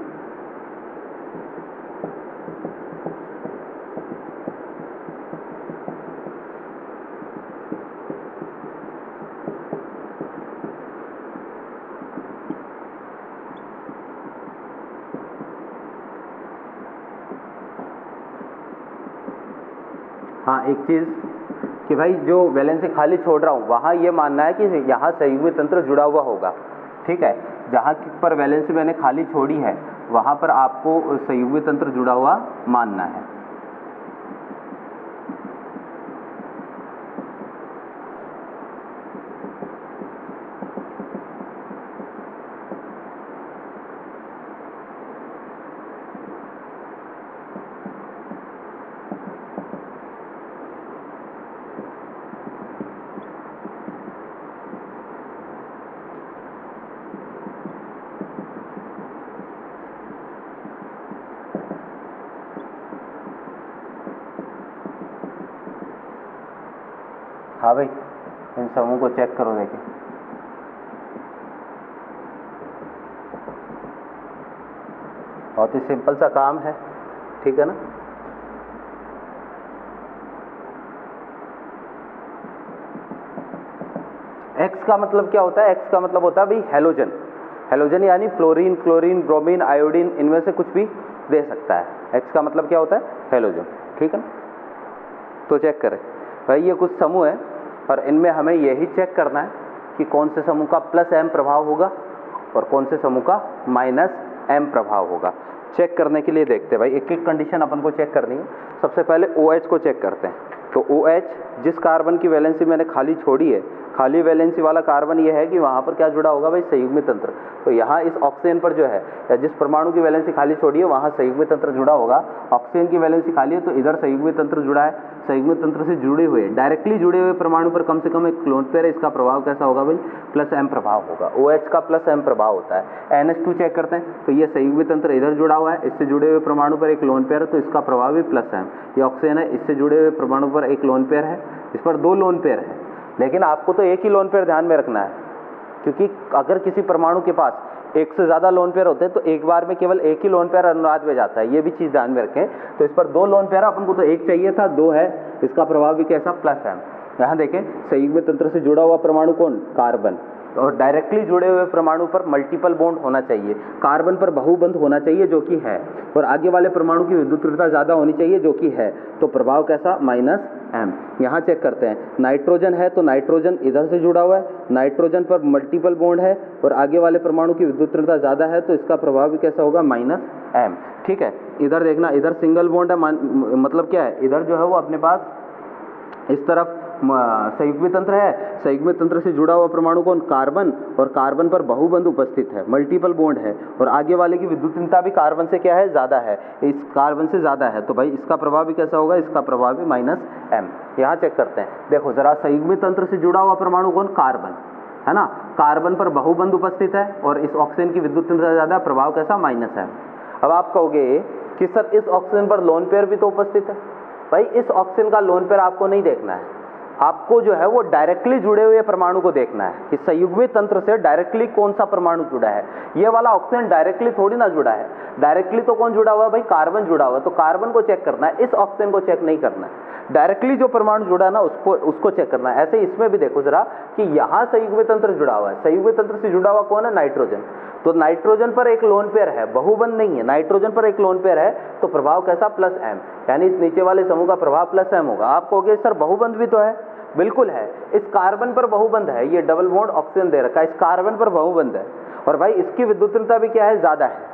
हाँ, एक चीज़ कि भाई जो वैलेंसी खाली छोड़ रहा हूँ वहाँ ये मानना है कि यहाँ संयुग्मी तंत्र जुड़ा हुआ होगा, ठीक है। जहाँ पर वैलेंसी मैंने खाली छोड़ी है वहाँ पर आपको संयुग्मी तंत्र जुड़ा हुआ मानना है। हाँ भाई, इन समूह को चेक करो, देखें बहुत ही सिंपल सा काम है, ठीक है ना। X का मतलब क्या होता है, X का मतलब होता है भाई हेलोजन, हेलोजन यानी फ्लोरीन, क्लोरीन, ब्रोमीन, आयोडीन, इनमें से कुछ भी दे सकता है। X का मतलब क्या होता है, हेलोजन, ठीक है ना। तो चेक करें भाई, ये कुछ समूह है और इनमें हमें यही चेक करना है कि कौन से समूह का +m प्रभाव होगा और कौन से समूह का -m प्रभाव होगा। चेक करने के लिए देखते हैं भाई, एक एक कंडीशन अपन को चेक करनी है। सबसे पहले OH को चेक करते हैं। तो OH जिस कार्बन की वैलेंसी मैंने खाली छोड़ी है, खाली वैलेंसी वाला कार्बन ये है कि वहाँ पर क्या जुड़ा होगा भाई, संयुग्मी तंत्र। तो यहाँ इस ऑक्सीजन पर जो है, या जिस परमाणु की वैलेंसी खाली छोड़ी है वहाँ संयुग्मी तंत्र जुड़ा होगा। ऑक्सीजन की वैलेंसी खाली है तो इधर संयुग्मी तंत्र जुड़ा है। संयुग्मी तंत्र से जुड़े हुए, डायरेक्टली जुड़े हुए परमाणु पर कम से कम एक लोन पेयर है, इसका प्रभाव कैसा होगा भाई, +m प्रभाव होगा। OH का +m प्रभाव होता है। NH2 चेक करते हैं, तो ये संयुग्मी तंत्र इधर जुड़ा हुआ है, इससे जुड़े हुए परमाणु पर एक लोन पेयर है तो इसका प्रभाव भी +m। ये ऑक्सीजन है, इससे जुड़े हुए परमाणु पर एक लोन पेयर है, इस पर 2 लोन पेयर है, लेकिन आपको तो एक ही लोन पेयर ध्यान में रखना है, क्योंकि अगर किसी परमाणु के पास एक से ज़्यादा लोन पेयर होते हैं तो एक बार में केवल एक ही लोन पेयर अनुनाद में जाता है, ये भी चीज़ ध्यान में रखें। तो इस पर 2 लोन पेयर, अपन को तो एक चाहिए था, 2 है, इसका प्रभाव भी कैसा, प्लस m। यहाँ देखें संयुग्म तंत्र से जुड़ा हुआ परमाणु कौन, कार्बन, और डायरेक्टली जुड़े हुए परमाणु पर मल्टीपल बॉन्ड होना चाहिए, कार्बन पर बहुबंध होना चाहिए जो कि है, और आगे वाले परमाणु की विद्युत तीव्रता ज़्यादा होनी चाहिए जो कि है, तो प्रभाव कैसा, -m। यहाँ चेक करते हैं, नाइट्रोजन है तो नाइट्रोजन इधर से जुड़ा हुआ है, नाइट्रोजन पर मल्टीपल बॉन्ड है और आगे वाले परमाणु की विद्युत तीव्रता ज़्यादा है, तो इसका प्रभाव भी कैसा होगा, -m। ठीक है, इधर देखना, इधर सिंगल बॉन्ड है, मतलब क्या है, इधर जो है वो अपने पास इस तरफ संयुग्मी तंत्र है, संयुग्मी तंत्र से जुड़ा हुआ परमाणु कौन, कार्बन, और कार्बन पर बहुबंध उपस्थित है, मल्टीपल बॉन्ड है, और आगे वाले की विद्युत तीव्रता भी कार्बन से क्या है, ज़्यादा है, इस कार्बन से ज़्यादा है, तो भाई इसका प्रभाव भी कैसा होगा, इसका प्रभाव भी -m। यहाँ चेक करते हैं, देखो जरा, संयुग्मी तंत्र से जुड़ा हुआ परमाणु कौन, कार्बन, है ना, कार्बन पर बहुबंध उपस्थित है और इस ऑक्सीजन की विद्युत तीव्रता ज़्यादा, प्रभाव कैसा, -m। अब आप कहोगे कि सर इस ऑक्सीजन पर लोन पेयर भी तो उपस्थित है, भाई इस ऑक्सीजन का लोन पेयर आपको नहीं देखना है, आपको जो है वो डायरेक्टली जुड़े हुए परमाणु को देखना है कि संयुग्मी तंत्र से डायरेक्टली कौन सा परमाणु जुड़ा है। ये वाला ऑक्सीजन डायरेक्टली थोड़ी ना जुड़ा है, डायरेक्टली तो कौन जुड़ा हुआ है भाई, कार्बन जुड़ा हुआ है, तो कार्बन को चेक करना है, इस ऑक्सीजन को चेक नहीं करना है, डायरेक्टली जो परमाणु जुड़ा है ना उसको चेक करना है। ऐसे इसमें भी देखो जरा कि यहाँ संयुग्मी तंत्र जुड़ा हुआ है, संयुग्मी तंत्र से जुड़ा हुआ कौन है, नाइट्रोजन, तो नाइट्रोजन पर एक लोन पेयर है, बहुबंध नहीं है, नाइट्रोजन पर एक लोन पेयर है, तो प्रभाव कैसा, +m, यानी इस नीचे वाले समूह का प्रभाव +m होगा। आप कहोगे सर बहुबंध भी तो है, बिल्कुल है, इस कार्बन पर बहुबंध है, ये डबल बॉन्ड ऑक्सीजन दे रखा है, इस कार्बन पर बहुबंध है, और भाई इसकी विद्युत तीव्रता भी क्या है, ज़्यादा है,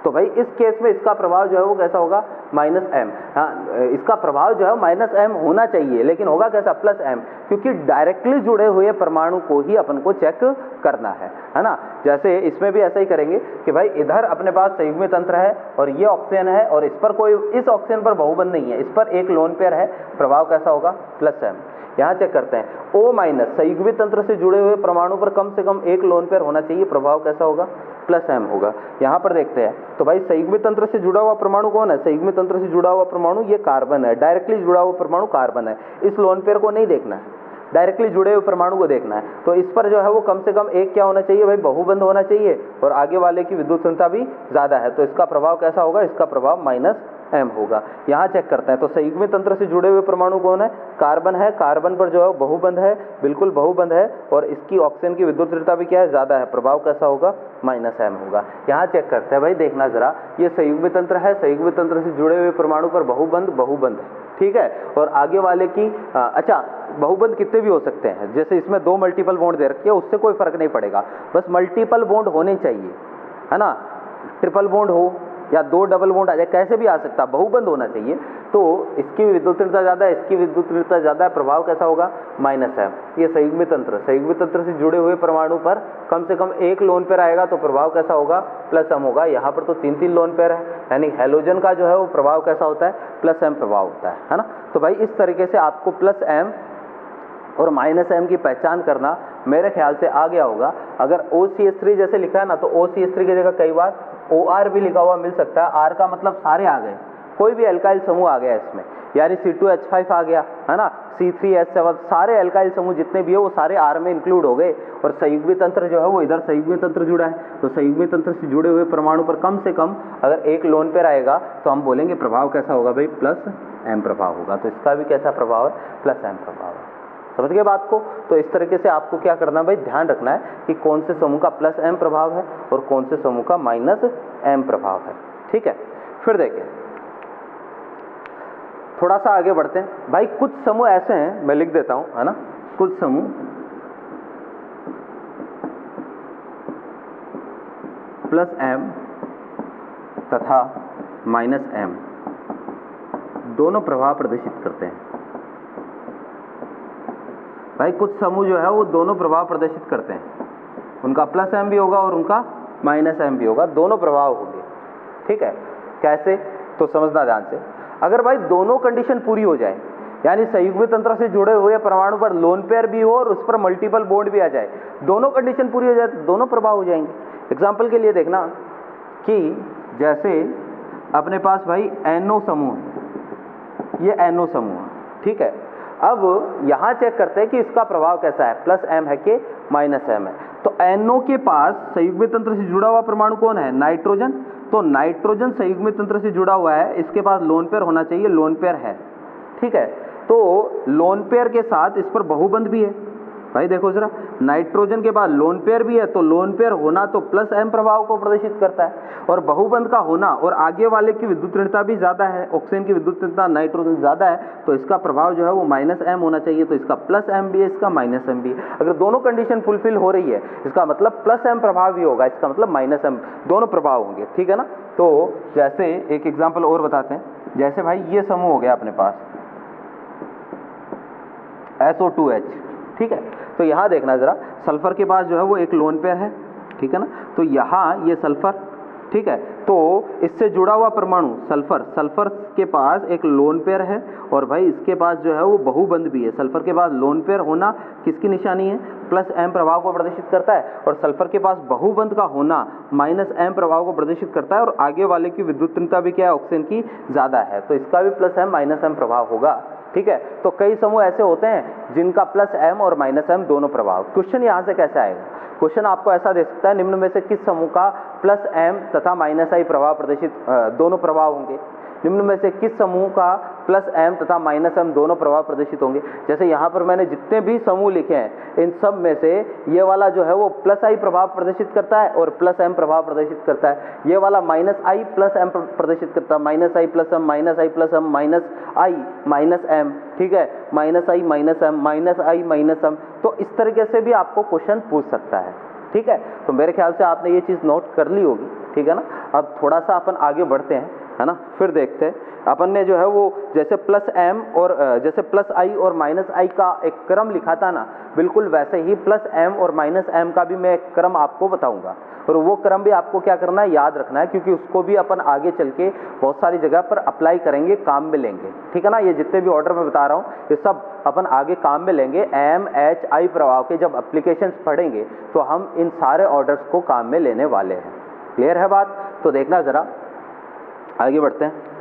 तो भाई इस केस में इसका प्रभाव जो है वो कैसा होगा, -m। हाँ, इसका प्रभाव जो है -m होना चाहिए, लेकिन होगा कैसा, +m, क्योंकि डायरेक्टली जुड़े हुए परमाणु को ही अपन को चेक करना है ना। जैसे इसमें भी ऐसा ही करेंगे कि भाई इधर अपने पास संयुग्मी तंत्र है और ये ऑक्सीजन है और इस पर कोई, इस ऑक्सीजन पर बहुबंध नहीं है, इस पर एक लोन पेयर है, प्रभाव कैसा होगा, +m। यहाँ चेक करते हैं, O- संयुग्मी तंत्र से जुड़े हुए परमाणु पर कम से कम एक लोन पेयर होना चाहिए, प्रभाव कैसा होगा, +m होगा। यहाँ पर देखते हैं, तो भाई संयुग्मी तंत्र से जुड़ा हुआ परमाणु कौन है, संयुग्मी तंत्र से जुड़ा हुआ परमाणु ये कार्बन है, डायरेक्टली जुड़ा हुआ परमाणु कार्बन है, इस लोन पेयर को नहीं देखना है, डायरेक्टली जुड़े हुए परमाणु को देखना है, तो इस पर जो है वो कम से कम एक क्या होना चाहिए भाई, बहुबंध होना चाहिए, और आगे वाले की विद्युत तीव्रता भी ज़्यादा है, तो इसका प्रभाव कैसा होगा, इसका प्रभाव -m होगा। यहाँ चेक करते हैं, तो संयुग्मी तंत्र से जुड़े हुए परमाणु कौन है, कार्बन है, कार्बन पर जो है बहुबंध है, बिल्कुल बहुबंध है, और इसकी ऑक्सीजन की विद्युत तीव्रता भी क्या है, ज़्यादा है, प्रभाव कैसा होगा, -m होगा। यहाँ चेक करते हैं, भाई देखना जरा, ये संयुग्मी तंत्र है, संयुग्मी तंत्र से जुड़े हुए परमाणु पर बहुबंध है, ठीक है, और आगे वाले की अच्छा, बहुबंध कितने भी हो सकते हैं, जैसे इसमें 2 मल्टीपल बॉन्ड दे रखे हैं, उससे कोई फर्क नहीं पड़ेगा, बस मल्टीपल बॉन्ड होने चाहिए, है ना, ट्रिपल बॉन्ड हो या 2 डबल बॉन्ड आ जाए, कैसे भी आ सकता, बहुबंध होना चाहिए, तो इसकी विद्युत तीव्रता ज़्यादा है, इसकी विद्युत तीव्रता ज़्यादा है, प्रभाव कैसा होगा, -m। ये संयुग्मी तंत्र से जुड़े हुए परमाणु पर कम से कम एक लोन पेयर आएगा, तो प्रभाव कैसा होगा, +m होगा। यहाँ पर तो 3-3 लोन पेयर है, यानी हैलोजन का जो है वो प्रभाव कैसा होता है, +m प्रभाव होता है ना। तो भाई इस तरीके से आपको +m और -m की पहचान करना मेरे ख्याल से आ गया होगा। अगर OCH3 जैसे लिखा है ना, तो OCH3 की जगह कई बार OR भी लिखा हुआ मिल सकता है, R का मतलब सारे आ गए, कोई भी एल्काइल समूह आ गया इसमें, यानी C2H5 आ गया, है ना, C3H7, सारे एल्काइल समूह जितने भी है वो सारे R में इंक्लूड हो गए, और संयुग्मी तंत्र जो है वो इधर संयुग्मी तंत्र जुड़ा है, तो संयुग्मी तंत्र से जुड़े हुए परमाणु पर कम से कम अगर एक लोन पेयर आएगा, तो हम बोलेंगे प्रभाव कैसा होगा भाई, +m प्रभाव होगा, तो इसका भी कैसा प्रभाव है, +m प्रभाव है। समझ गए बात को। तो इस तरीके से आपको क्या करना है भाई, ध्यान रखना है कि कौन से समूह का +m प्रभाव है और कौन से समूह का -m प्रभाव है, ठीक है। फिर देखिए थोड़ा सा आगे बढ़ते हैं भाई, कुछ समूह ऐसे हैं, मैं लिख देता हूं, है ना, कुछ समूह +m तथा -m दोनों प्रभाव प्रदर्शित करते हैं। भाई कुछ समूह जो है वो दोनों प्रभाव प्रदर्शित करते हैं, उनका +m भी होगा और उनका -m भी होगा, दोनों प्रभाव होंगे, ठीक है। कैसे, तो समझना ध्यान से, अगर भाई दोनों कंडीशन पूरी हो जाए, यानी संयुग्मी तंत्र से जुड़े हुए परमाणु पर लोन पेयर भी हो और उस पर मल्टीपल बॉन्ड भी आ जाए, दोनों कंडीशन पूरी हो जाए तो दोनों प्रभाव हो जाएंगे। एग्जाम्पल के लिए देखना कि जैसे अपने पास भाई NO समूह है, ये NO समूह है, ठीक है। अब यहाँ चेक करते हैं कि इसका प्रभाव कैसा है, +m है कि -m है। तो NO के पास संयुग्मित तंत्र से जुड़ा हुआ परमाणु कौन है? नाइट्रोजन। तो नाइट्रोजन संयुग्मित तंत्र से जुड़ा हुआ है, इसके पास लोन पेयर होना चाहिए, लोन पेयर है, ठीक है। तो लोन पेयर के साथ इस पर बहुबंध भी है भाई, देखो जरा, नाइट्रोजन के बाद लोन पेयर भी है, तो लोन पेयर होना तो प्लस M प्रभाव को प्रदर्शित करता है, और बहुबंध का होना और आगे वाले की विद्युत ऋणता भी ज्यादा है, ऑक्सीजन की विद्युत ऋणता नाइट्रोजन ज्यादा है, तो इसका प्रभाव जो है वो -M होना चाहिए, तो इसका +M भी है, इसका -M भी है। अगर दोनों कंडीशन फुलफिल हो रही है, इसका मतलब +M प्रभाव भी होगा, इसका मतलब -M, दोनों प्रभाव होंगे, ठीक है ना। तो जैसे एक एग्जाम्पल और बताते हैं, जैसे भाई ये समूह हो गया अपने पास SO2H, ठीक है। तो यहाँ देखना जरा, सल्फर के पास जो है वो एक लोन पेयर है, ठीक है ना। तो यहाँ ये सल्फर, ठीक है, तो इससे जुड़ा हुआ परमाणु सल्फर के पास एक लोन पेयर है, और भाई इसके पास जो है वो बहुबंध भी है। सल्फर के पास लोन पेयर होना किसकी निशानी है? +M प्रभाव को प्रदर्शित करता है, और सल्फर के पास बहुबंध का होना -M प्रभाव को प्रदर्शित करता है, और आगे वाले की विद्युत ऋणता भी क्या है? ऑक्सीजन की ज्यादा है, तो इसका भी +M -M प्रभाव होगा, ठीक है। तो कई समूह ऐसे होते हैं जिनका +M और -M दोनों प्रभाव। क्वेश्चन यहाँ से कैसे आएगा? क्वेश्चन आपको ऐसा दे सकता है, निम्न में से किस समूह का +M तथा -I प्रभाव प्रदर्शित दोनों प्रभाव होंगे? निम्न में से किस समूह का +M तथा -M दोनों प्रभाव प्रदर्शित होंगे? जैसे यहाँ पर मैंने जितने भी समूह लिखे हैं, इन सब में से ये वाला जो है वो +I प्रभाव प्रदर्शित करता है और +M प्रभाव प्रदर्शित करता है। ये वाला -I +M प्रदर्शित करता है, -I +M, -I +M, -I -M, ठीक है, -I -M, -I -M। तो इस तरीके से भी आपको क्वेश्चन पूछ सकता है, ठीक है। तो मेरे ख्याल से आपने ये चीज़ नोट कर ली होगी, ठीक है ना। अब थोड़ा सा अपन आगे बढ़ते हैं, है ना, फिर देखते हैं। अपन ने जो है वो जैसे +M और जैसे +I और -I का एक क्रम लिखा था ना, बिल्कुल वैसे ही +M और -M का भी मैं एक क्रम आपको बताऊंगा, और वो क्रम भी आपको क्या करना है? याद रखना है, क्योंकि उसको भी अपन आगे चल के बहुत सारी जगह पर अप्लाई करेंगे, काम में लेंगे, ठीक है ना। ये जितने भी ऑर्डर मैं बता रहा हूँ, ये सब अपन आगे काम में लेंगे। MHI प्रभाव के जब एप्लीकेशंस पढ़ेंगे तो हम इन सारे ऑर्डर्स को काम में लेने वाले हैं। क्लियर है बात? तो देखना जरा, आगे बढ़ते हैं।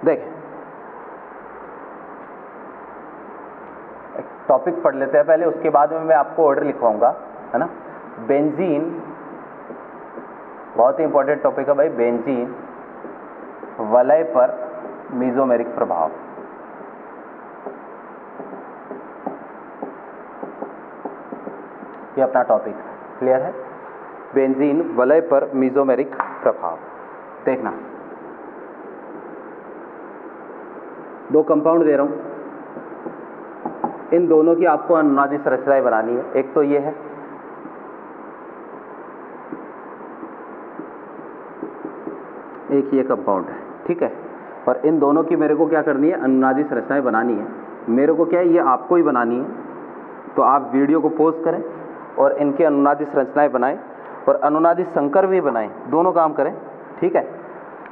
देखें, एक टॉपिक पढ़ लेते हैं पहले, उसके बाद में मैं आपको ऑर्डर लिखवाऊंगा, है ना। बेंजीन बहुत ही इंपॉर्टेंट टॉपिक है भाई, बेंजीन वलय पर मेसोमेरिक प्रभाव। ये अपना टॉपिक, क्लियर है? बेंजीन वलय पर मेसोमेरिक प्रभाव। देखना, दो कंपाउंड दे रहा हूं, इन दोनों की आपको अनुनादी संरचनाएं बनानी है। एक तो ये है, एक ये कंपाउंड है, ठीक है, और इन दोनों की मेरे को क्या करनी है? अनुनादी संरचनाएं बनानी है। मेरे को क्या है? ये आपको ही बनानी है। तो आप वीडियो को पॉज करें और इनके अनुनादी संरचनाएं बनाएं, और अनुनादी संकर भी बनाएं, दोनों काम करें, ठीक है।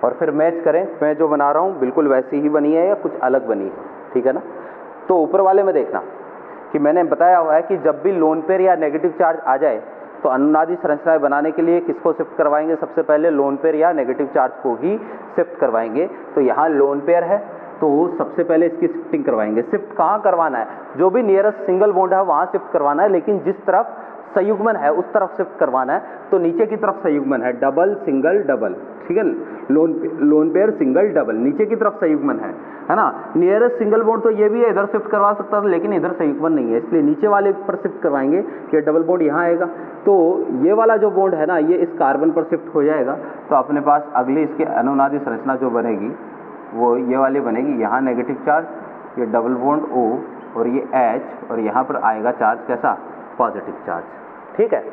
और फिर मैच करें, मैं जो बना रहा हूँ बिल्कुल वैसी ही बनी है या कुछ अलग बनी है, ठीक है ना। तो ऊपर वाले में देखना कि मैंने बताया हुआ है कि जब भी लोन पेयर या नेगेटिव चार्ज आ जाए तो अनुनादी संरचनाएं बनाने के लिए किसको शिफ्ट करवाएंगे? सबसे पहले लोन पेयर या नेगेटिव चार्ज को ही शिफ्ट करवाएंगे। तो यहाँ लोन पेयर है, तो सबसे पहले इसकी शिफ्टिंग करवाएंगे। शिफ्ट कहाँ करवाना है? जो भी नियरेस्ट सिंगल बॉन्ड है वहाँ शिफ्ट करवाना है, लेकिन जिस तरफ संयुग्मन है उस तरफ शिफ्ट करवाना है। तो नीचे की तरफ संयुग्मन है, डबल सिंगल डबल, ठीक है, लोन पेयर सिंगल डबल, नीचे की तरफ संयुग्मन है ना। नियरेस्ट सिंगल बॉन्ड तो ये भी है, इधर शिफ्ट करवा सकता था, लेकिन इधर संयुग्मन नहीं है, इसलिए नीचे वाले पर शिफ्ट करवाएंगे कि डबल बॉन्ड यहाँ आएगा। तो ये वाला जो बॉन्ड है ना, ये इस कार्बन पर शिफ्ट हो जाएगा। तो अपने पास अगली इसकी अनुनादी संरचना जो बनेगी वो ये वाली बनेगी। यहाँ नेगेटिव चार्ज, ये डबल बॉन्ड O और ये H, और यहाँ पर आएगा चार्ज कैसा? पॉजिटिव चार्ज, ठीक है।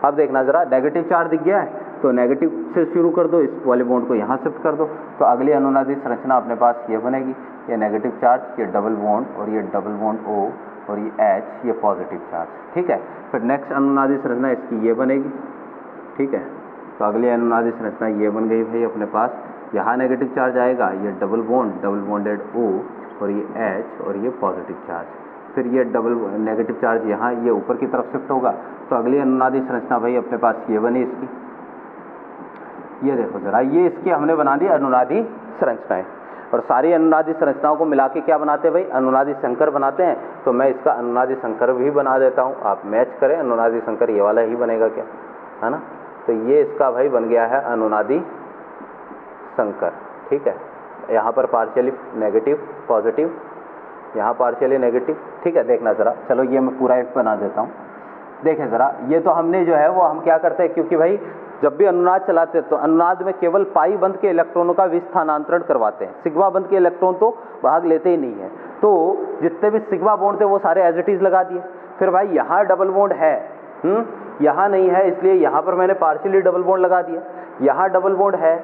अब देखना ज़रा, नेगेटिव चार्ज दिख गया है तो नेगेटिव से शुरू कर दो, इस वाले बॉन्ड को यहाँ शिफ्ट कर दो, तो अगली अनुनादी संरचना अपने पास ये बनेगी, ये नेगेटिव चार्ज, ये डबल बॉन्ड और ये डबल बॉन्ड O और ये H, ये पॉजिटिव चार्ज। ठीक है, फिर नेक्स्ट अनुनादी संरचना इसकी ये बनेगी। ठीक है, तो अगली अनुनादी संरचना ये बन गई भाई अपने पास, यहाँ नेगेटिव चार्ज आएगा, ये डबल बॉन्डेड O और ये H और ये पॉजिटिव चार्ज, फिर ये डबल नेगेटिव चार्ज यहाँ ये ऊपर की तरफ शिफ्ट होगा, तो अगली अनुनादी संरचना भाई अपने पास ये बनी इसकी। ये देखो ज़रा, ये इसकी हमने बना दी अनुनादी संरचनाएं, और सारी अनुनादी संरचनाओं को मिला के क्या बनाते हैं भाई, अनुनादी संकर बनाते हैं। तो मैं इसका अनुनादी संकर भी बना देता हूँ, आप मैच करें, अनुनादी संकर ये वाला ही बनेगा क्या, है ना। तो ये इसका भाई बन गया है अनुनादी संकर। ठीक है, यहाँ पर पार्शियली नेगेटिव पॉजिटिव, यहाँ पार्शियली नेगेटिव। ठीक है, देखना ज़रा, चलो ये मैं पूरा एक बना देता हूँ। देखें ज़रा, ये तो हमने जो है वो हम क्या करते हैं, क्योंकि भाई जब भी अनुनाद चलाते हैं तो अनुनाद में केवल पाई बंध के इलेक्ट्रॉनों का विस्थानांतरण करवाते हैं, सिग्मा बंध के इलेक्ट्रॉन तो भाग लेते ही नहीं है। तो जितने भी सिग्मा बॉन्ड थे वो सारे एज इट इज लगा दिए। फिर भाई यहाँ डबल बॉन्ड है, यहाँ नहीं है, इसलिए यहाँ पर मैंने पार्शियली डबल बॉन्ड लगा दिया। यहाँ डबल बॉन्ड है,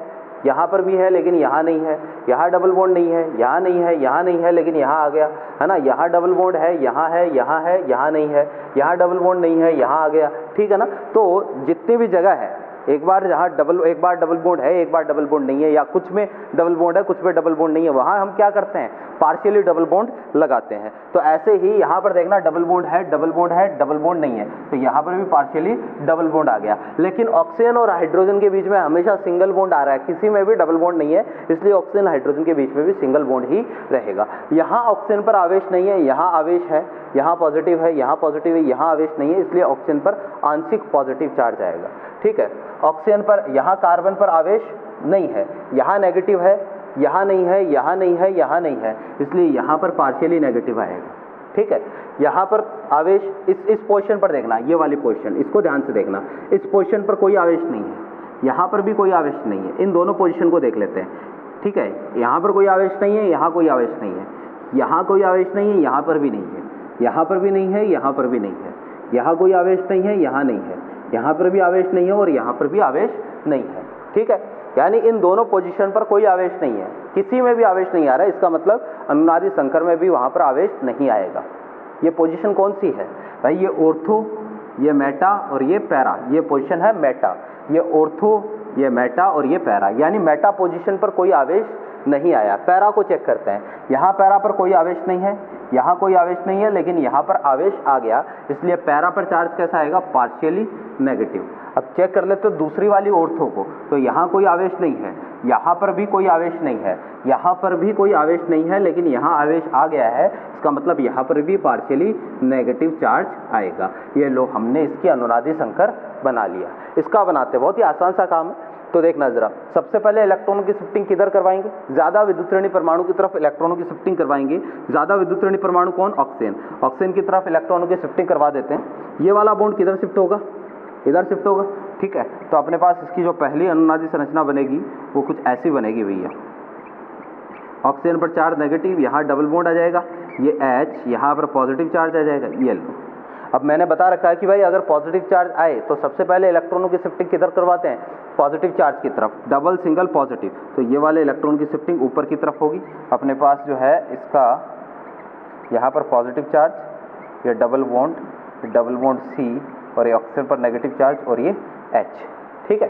यहाँ पर भी है लेकिन यहाँ नहीं है, यहाँ डबल बॉन्ड नहीं है, यहाँ नहीं है, यहाँ नहीं है लेकिन यहाँ आ गया, है ना। यहाँ डबल बॉन्ड है, यहाँ है, यहाँ है, यहाँ नहीं है, यहाँ डबल बॉन्ड नहीं है, यहाँ आ गया। ठीक है ना। तो जितनी भी जगह है, एक बार डबल बॉन्ड है, एक बार डबल बॉन्ड नहीं है, या कुछ में डबल बॉन्ड है, कुछ में डबल बॉन्ड नहीं है, वहाँ हम क्या करते हैं, पार्शियली डबल बॉन्ड लगाते हैं। तो ऐसे ही यहाँ पर देखना, डबल बॉन्ड है, डबल बॉन्ड है, डबल बॉन्ड नहीं है, तो यहाँ पर भी पार्शियली डबल बॉन्ड आ गया। लेकिन ऑक्सीजन और हाइड्रोजन के बीच में हमेशा सिंगल बॉन्ड आ रहा है, किसी में भी डबल बॉन्ड नहीं है, इसलिए ऑक्सीजन हाइड्रोजन के बीच में भी सिंगल बॉन्ड ही रहेगा। यहाँ ऑक्सीजन पर आवेश नहीं है, यहाँ आवेश है, यहाँ पॉजिटिव है, यहाँ पॉजिटिव है, यहाँ आवेश नहीं है, इसलिए ऑक्सीजन पर आंशिक पॉजिटिव चार्ज आएगा। ठीक है, ऑक्सीजन पर, यहाँ कार्बन पर आवेश नहीं है, यहाँ नेगेटिव है, यहाँ नहीं है, यहाँ नहीं है, यहाँ नहीं है, इसलिए यहाँ पर पार्शियली नेगेटिव आएगा। ठीक है, यहाँ पर आवेश इस पोजीशन पर देखना, ये वाली पोजीशन, इसको ध्यान से देखना, इस पोजीशन पर कोई आवेश नहीं है, यहाँ पर भी कोई आवेश नहीं है। इन दोनों पोजीशन को देख लेते हैं। ठीक है, यहाँ पर कोई आवेश नहीं है, यहाँ कोई आवेश नहीं है, यहाँ कोई आवेश नहीं है, यहाँ पर भी नहीं है, यहाँ पर भी नहीं है, यहाँ पर भी नहीं है, यहाँ कोई आवेश नहीं है, यहाँ नहीं है, यहाँ पर भी आवेश नहीं है और यहाँ पर भी आवेश नहीं है। ठीक है, यानी इन दोनों पोजीशन पर कोई आवेश नहीं है, किसी में भी आवेश नहीं आ रहा है, इसका मतलब अनुनादी संकर में भी वहाँ पर आवेश नहीं आएगा। ये पोजीशन कौन सी है भाई, ये ऑर्थो, ये मेटा और ये पैरा, ये पोजीशन है मेटा, ये ऑर्थो, ये मेटा और ये पैरा, यानी मेटा पोजीशन पर कोई आवेश नहीं आया। पैरा को चेक करते हैं, यहाँ पैरा पर कोई आवेश नहीं है, यहाँ कोई आवेश नहीं है, लेकिन यहाँ पर आवेश आ गया, इसलिए पैरा पर चार्ज कैसा आएगा, पार्शियली नेगेटिव। अब चेक कर लेते तो दूसरी वाली ऑर्थो को, तो यहाँ कोई आवेश नहीं है, यहाँ पर भी कोई आवेश नहीं है, यहाँ पर भी कोई आवेश नहीं है, लेकिन यहाँ आवेश आ गया है, इसका मतलब यहाँ पर भी पार्शियली नेगेटिव चार्ज आएगा। ये लो, हमने इसकी अनुनादी संकर बना लिया। इसका बनाते बहुत ही आसान सा काम है। तो देखना जरा, सबसे पहले इलेक्ट्रॉनों की शिफ्टिंग किधर करवाएंगे, ज़्यादा विद्युतऋणी परमाणु की तरफ इलेक्ट्रॉनों की शिफ्टिंग करवाएंगे। ज़्यादा विद्युतऋणी परमाणु कौन, ऑक्सीजन, ऑक्सीजन की तरफ इलेक्ट्रॉनों की शिफ्टिंग करवा देते हैं। ये वाला बॉन्ड किधर शिफ्ट होगा, इधर शिफ्ट होगा। ठीक है, तो अपने पास इसकी जो पहली अनुनादी संरचना बनेगी वो कुछ ऐसी बनेगी भैया, ऑक्सीजन पर चार्ज नेगेटिव, यहाँ डबल बॉन्ड आ जाएगा, ये H, यहाँ पर पॉजिटिव चार्ज आ जाएगा, ये लो। अब मैंने बता रखा है कि भाई अगर पॉजिटिव चार्ज आए तो सबसे पहले इलेक्ट्रॉनों की शिफ्टिंग किधर करवाते हैं, पॉजिटिव चार्ज की तरफ, डबल सिंगल पॉजिटिव, तो ये वाले इलेक्ट्रॉन की शिफ्टिंग ऊपर की तरफ होगी। अपने पास जो है इसका यहाँ पर पॉजिटिव चार्ज, ये डबल बॉन्ड C और ये ऑक्सीजन पर नेगेटिव चार्ज और ये H। ठीक है,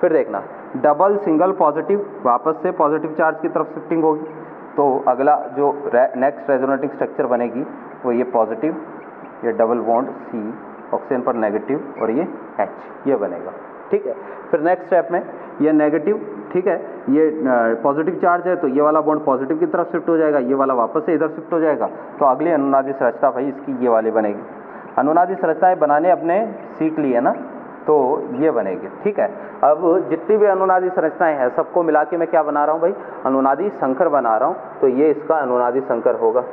फिर देखना, डबल सिंगल पॉजिटिव, वापस से पॉजिटिव चार्ज की तरफ शिफ्टिंग होगी, तो अगला जो नेक्स्ट रेजोनेटिंग स्ट्रक्चर बनेगी वो ये पॉजिटिव, ये डबल बॉन्ड C, ऑक्सीजन पर नेगेटिव और ये H, ये बनेगा। ठीक है, फिर नेक्स्ट स्टेप में ये नेगेटिव, ठीक है, ये पॉजिटिव चार्ज है तो ये वाला बॉन्ड पॉजिटिव की तरफ शिफ्ट हो जाएगा, ये वाला वापस से इधर शिफ्ट हो जाएगा, तो अगली अनुनादी संरचना भाई इसकी ये वाली बनेगी। अनुनादी संरचनाएं बनाने अपने सीख ली है ना, तो ये बनेगी। ठीक है, अब जितनी भी अनुनादी संरचनाएं हैं सबको मिला के मैं क्या बना रहा हूँ भाई, अनुनादी संकर बना रहा हूँ, तो ये इसका अनुनादी संकर होगा।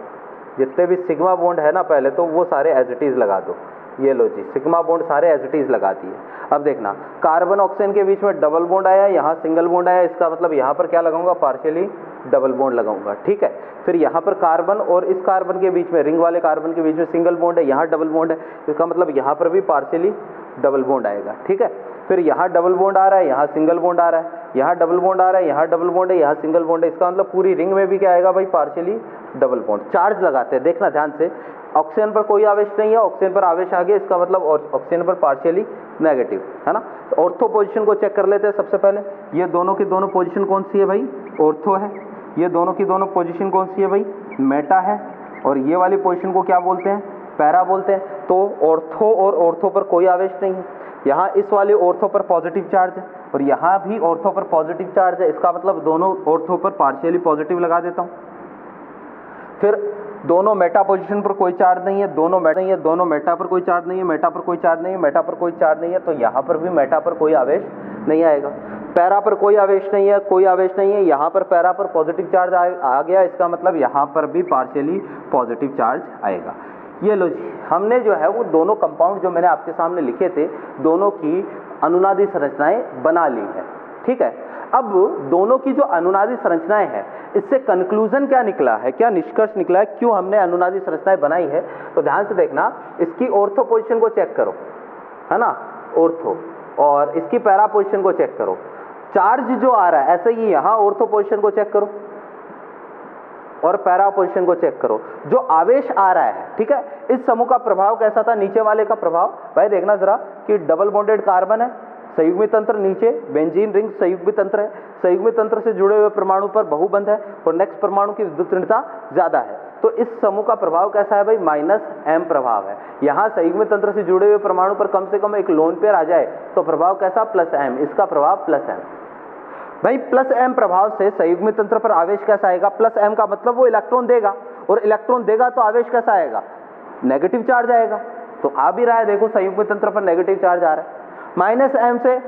जितने भी सिग्मा बॉन्ड है ना पहले तो वो सारे एज इट इज लगा दो, ये लो जी, सिग्मा बॉन्ड सारे एज इट इज लगा दिए। अब देखना, कार्बन ऑक्सीजन के बीच में डबल बॉन्ड आया, यहाँ सिंगल बॉन्ड आया, इसका मतलब यहाँ पर क्या लगाऊंगा, पार्शियली डबल बॉन्ड लगाऊंगा, ठीक है। फिर यहाँ पर कार्बन और इस कार्बन के बीच में, रिंग वाले कार्बन के बीच में सिंगल बॉन्ड है, यहाँ डबल बॉन्ड है, इसका मतलब यहाँ पर भी पार्शियली डबल बॉन्ड आएगा, ठीक है। फिर यहाँ डबल बॉन्ड आ रहा है, यहाँ सिंगल बॉन्ड आ रहा है, यहाँ डबल बॉन्ड आ रहा है, यहाँ डबल बॉन्ड है, यहाँ सिंगल बॉन्ड है, इसका मतलब पूरी रिंग में भी क्या आएगा भाई, पार्शियली डबल बॉन्ड। चार्ज लगाते हैं, देखना ध्यान से, ऑक्सीजन पर कोई आवेश नहीं है, ऑक्सीजन पर आवेश आ गया, इसका मतलब ऑक्सीजन पर पार्शियली नेगेटिव, है ना। तो ऑर्थो पोजीशन को चेक कर लेते हैं सबसे पहले। ये दोनों की दोनों पोजीशन कौन सी है भाई, ऑर्थो है। ये दोनों की दोनों पोजीशन कौन सी है भाई, मेटा है। और ये वाली पोजीशन को क्या बोलते हैं, पैरा बोलते हैं। तो ऑर्थो और ऑर्थो पर कोई आवेश नहीं है। यहाँ इस वाले ऑर्थो पर पॉजिटिव चार्ज है और यहाँ भी ऑर्थो पर पॉजिटिव चार्ज है, इसका मतलब दोनों ऑर्थो पर पार्शियली पॉजिटिव लगा देता हूँ। फिर दोनों मेटा पोजीशन पर कोई चार्ज नहीं है, दोनों मेटा नहीं है, दोनों मेटा पर कोई चार्ज नहीं है, मेटा पर कोई चार्ज नहीं है, मेटा पर कोई चार्ज नहीं है, तो यहाँ पर भी मेटा पर कोई आवेश नहीं आएगा। पैरा पर कोई आवेश नहीं है, कोई आवेश नहीं है, यहाँ पर पैरा पर पॉजिटिव चार्ज आ गया, इसका मतलब यहाँ पर भी पार्शियली पॉजिटिव चार्ज आएगा। ये लो जी, हमने जो है वो दोनों कंपाउंड जो मैंने आपके सामने लिखे थे, दोनों की अनुनादी संरचनाएं बना ली है, ठीक है। अब दोनों की जो अनुनादी संरचनाएं हैं, इससे कंक्लूजन क्या निकला है, क्या निष्कर्ष निकला है, क्यों हमने अनुनादी संरचनाएं बनाई है, तो ध्यान से देखना। इसकी ऑर्थो पोजीशन को चेक करो, है ना, ऑर्थो, और इसकी पैरा पोजीशन को चेक करो। चार्ज जो आ रहा है, ऐसे ही यहाँ ऑर्थो पोजीशन को चेक करो और पैरा पोजीशन को चेक करो। जो आवेश आ रहा है, ठीक है, इस समूह का प्रभाव कैसा था, नीचे वाले का प्रभाव भाई देखना जरा कि डबल बॉन्डेड कार्बन है, संयुग्मित तंत्र नीचे, बेंजीन रिंग संयुग्मित तंत्र है, संयुग्मित तंत्र से जुड़े हुए परमाणु पर बहुबंध है और नेक्स्ट परमाणु की विद्युत ऋणता ज्यादा है। तो इस समूह का प्रभाव कैसा है भाई, -m प्रभाव है। यहाँ संयुग्मित तंत्र से जुड़े हुए परमाणु पर कम से कम एक लोन पेयर आ जाए तो प्रभाव कैसा, +m, इसका प्रभाव +m। भाई +m प्रभाव से संयुग्मित तंत्र पर आवेश कैसा आएगा, +m का मतलब वो इलेक्ट्रॉन देगा, और इलेक्ट्रॉन देगा तो आवेश कैसा आएगा, नेगेटिव चार्ज आएगा। तो आ भी रहा है, देखो संयुग्मित तंत्र पर नेगेटिव चार्ज आ रहा है। -m से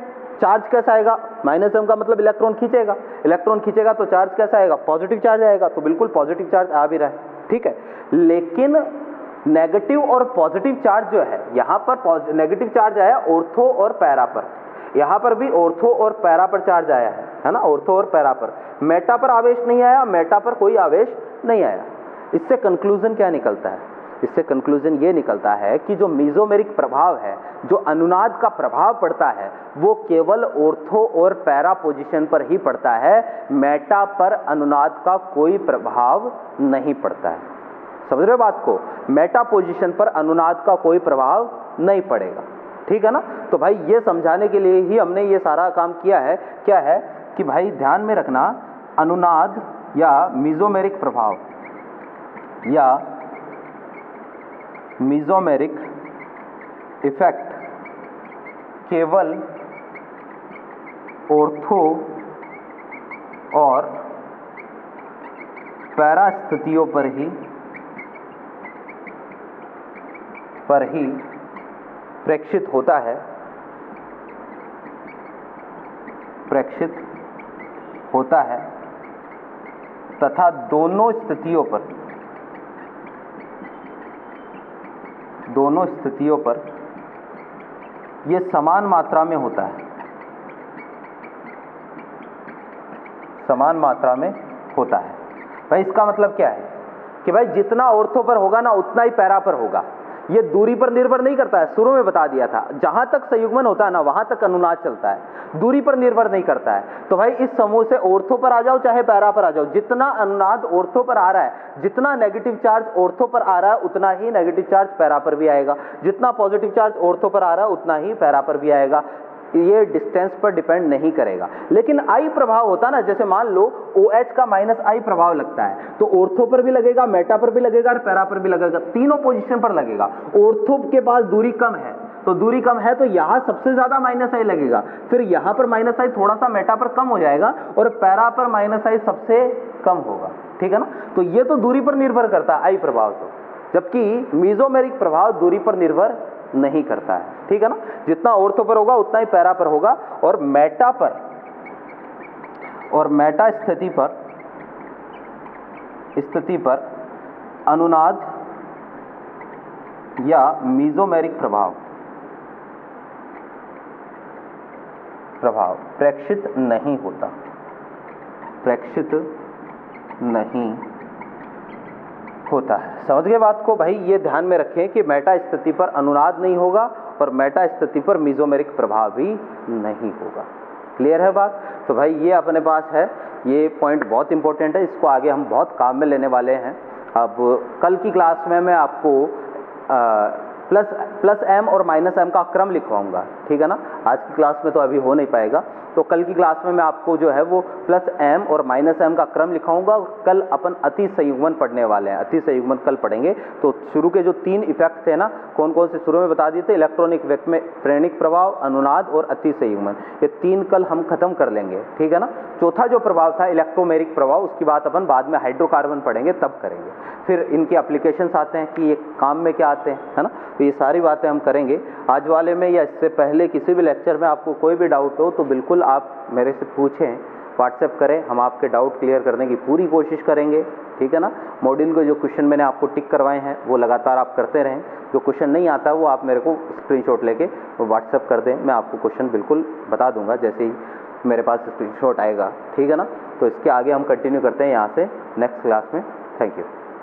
चार्ज कैसा आएगा, -m का मतलब इलेक्ट्रॉन खींचेगा, इलेक्ट्रॉन खींचेगा तो चार्ज कैसा आएगा, पॉजिटिव चार्ज आएगा। तो बिल्कुल पॉजिटिव चार्ज आ भी रहा है, ठीक है। लेकिन नेगेटिव और पॉजिटिव चार्ज जो है, यहाँ पर नेगेटिव चार्ज आया ऑर्थो और पैरा पर, यहाँ पर भी ऑर्थो और पैरा पर चार्ज आया है ना, ऑर्थो और पैरा पर। मेटा पर आवेश नहीं आया, मेटा पर कोई आवेश नहीं आया। इससे कंक्लूजन क्या निकलता है, इससे कंक्लूजन ये निकलता है कि जो मीजोमेरिक प्रभाव है, जो अनुनाद का प्रभाव पड़ता है, वो केवल ऑर्थो और पैरा पोजीशन पर ही पड़ता है, मेटा पर अनुनाद का कोई प्रभाव नहीं पड़ता है। समझ रहे हो बात को, मेटा पोजीशन पर अनुनाद का कोई प्रभाव नहीं पड़ेगा, ठीक है ना। तो भाई ये समझाने के लिए ही हमने ये सारा काम किया है। क्या है कि भाई ध्यान में रखना, अनुनाद या मीजोमेरिक प्रभाव या मीजोमेरिक इफेक्ट केवल ऑर्थो और पैरा स्थितियों पर ही प्रेक्षित होता है, प्रेक्षित होता है तथा दोनों स्थितियों पर यह समान मात्रा में होता है, समान मात्रा में होता है। भाई इसका मतलब क्या है कि भाई जितना ऑर्थो पर होगा ना, उतना ही पैरा पर होगा। ये दूरी पर निर्भर नहीं करता है, शुरू में बता दिया था, जहां तक संयुग्मन होता है ना, वहां तक अनुनाद चलता है, दूरी पर निर्भर नहीं करता है। तो भाई इस समूह से ऑर्थो पर आ जाओ चाहे पैरा पर आ जाओ, जितना अनुनाद ऑर्थो पर आ रहा है, जितना नेगेटिव चार्ज ऑर्थो पर आ रहा है, उतना ही नेगेटिव चार्ज पैरा पर भी आएगा, जितना पॉजिटिव चार्ज ऑर्थो पर आ रहा है, उतना ही पैरा पर भी आएगा। ये डिस्टेंस पर डिपेंड नहीं करेगा। लेकिन आई प्रभाव होता ना, जैसे मान लो OH का -I प्रभाव लगता है, तो ऑर्थो पर भी लगेगा, मेटा पर भी लगेगा और पैरा पर भी लगेगा, तीनों पोजीशन पर लगेगा। ऑर्थो के पास दूरी कम है, तो दूरी कम है तो यहाँ सबसे ज्यादा -I लगेगा, फिर यहाँ पर -I थोड़ा सा मेटा पर कम हो जाएगा और पैरा पर -I सबसे कम होगा, ठीक है ना। तो ये तो दूरी पर निर्भर करता है आई प्रभाव तो, जबकि मीजोमेरिक प्रभाव दूरी पर निर्भर नहीं करता है, ठीक है ना। जितना ऑर्थो पर होगा उतना ही पैरा पर होगा, और मेटा स्थिति पर अनुनाद या मीजोमेरिक प्रभाव प्रेक्षित नहीं होता, प्रेक्षित नहीं होता है। समझ गए बात को भाई? ये ध्यान में रखें कि मेटा स्थिति पर अनुनाद नहीं होगा और मेटा स्थिति पर मीजोमेरिक प्रभाव भी नहीं होगा। क्लियर है बात? तो भाई ये अपने पास है, ये पॉइंट बहुत इंपॉर्टेंट है, इसको आगे हम बहुत काम में लेने वाले हैं। अब कल की क्लास में मैं आपको प्लस एम और माइनस एम का क्रम लिखवाऊंगा, ठीक है ना? आज की क्लास में तो अभी हो नहीं पाएगा, तो कल की क्लास में मैं आपको जो है वो प्लस एम और माइनस एम का क्रम लिखाऊंगा। कल अपन अति संयुग्मन पढ़ने वाले हैं, अति संयुग्मन कल पढ़ेंगे। तो शुरू के जो 3 इफेक्ट थे ना, कौन कौन से शुरू में बता दिए थे, इलेक्ट्रॉनिक वेक में प्रेरणिक प्रभाव, अनुनाद और अति संयुग्मन, ये 3 कल हम खत्म कर लेंगे, ठीक है ना? चौथा जो प्रभाव था इलेक्ट्रोमेरिक प्रभाव, उसकी बात अपन बाद में हाइड्रोकार्बन पढ़ेंगे तब करेंगे। फिर इनके एप्लीकेशंस आते हैं कि ये काम में क्या आते हैं, है ना? तो ये सारी बातें हम करेंगे आज वाले में या इससे पहले किसी भी लेक्चर में। आपको कोई भी डाउट हो तो बिल्कुल आप मेरे से पूछें, व्हाट्सएप करें, हम आपके डाउट क्लियर करने की पूरी कोशिश करेंगे, ठीक है ना? मॉड्यूल के जो क्वेश्चन मैंने आपको टिक करवाए हैं वो लगातार आप करते रहें। जो क्वेश्चन नहीं आता वो आप मेरे को स्क्रीनशॉट लेके व्हाट्सएप कर दें, मैं आपको क्वेश्चन बिल्कुल बता दूंगा जैसे ही मेरे पास स्क्रीनशॉट आएगा, ठीक है ना? तो इसके आगे हम कंटिन्यू करते हैं यहाँ से नेक्स्ट क्लास में। Thank you.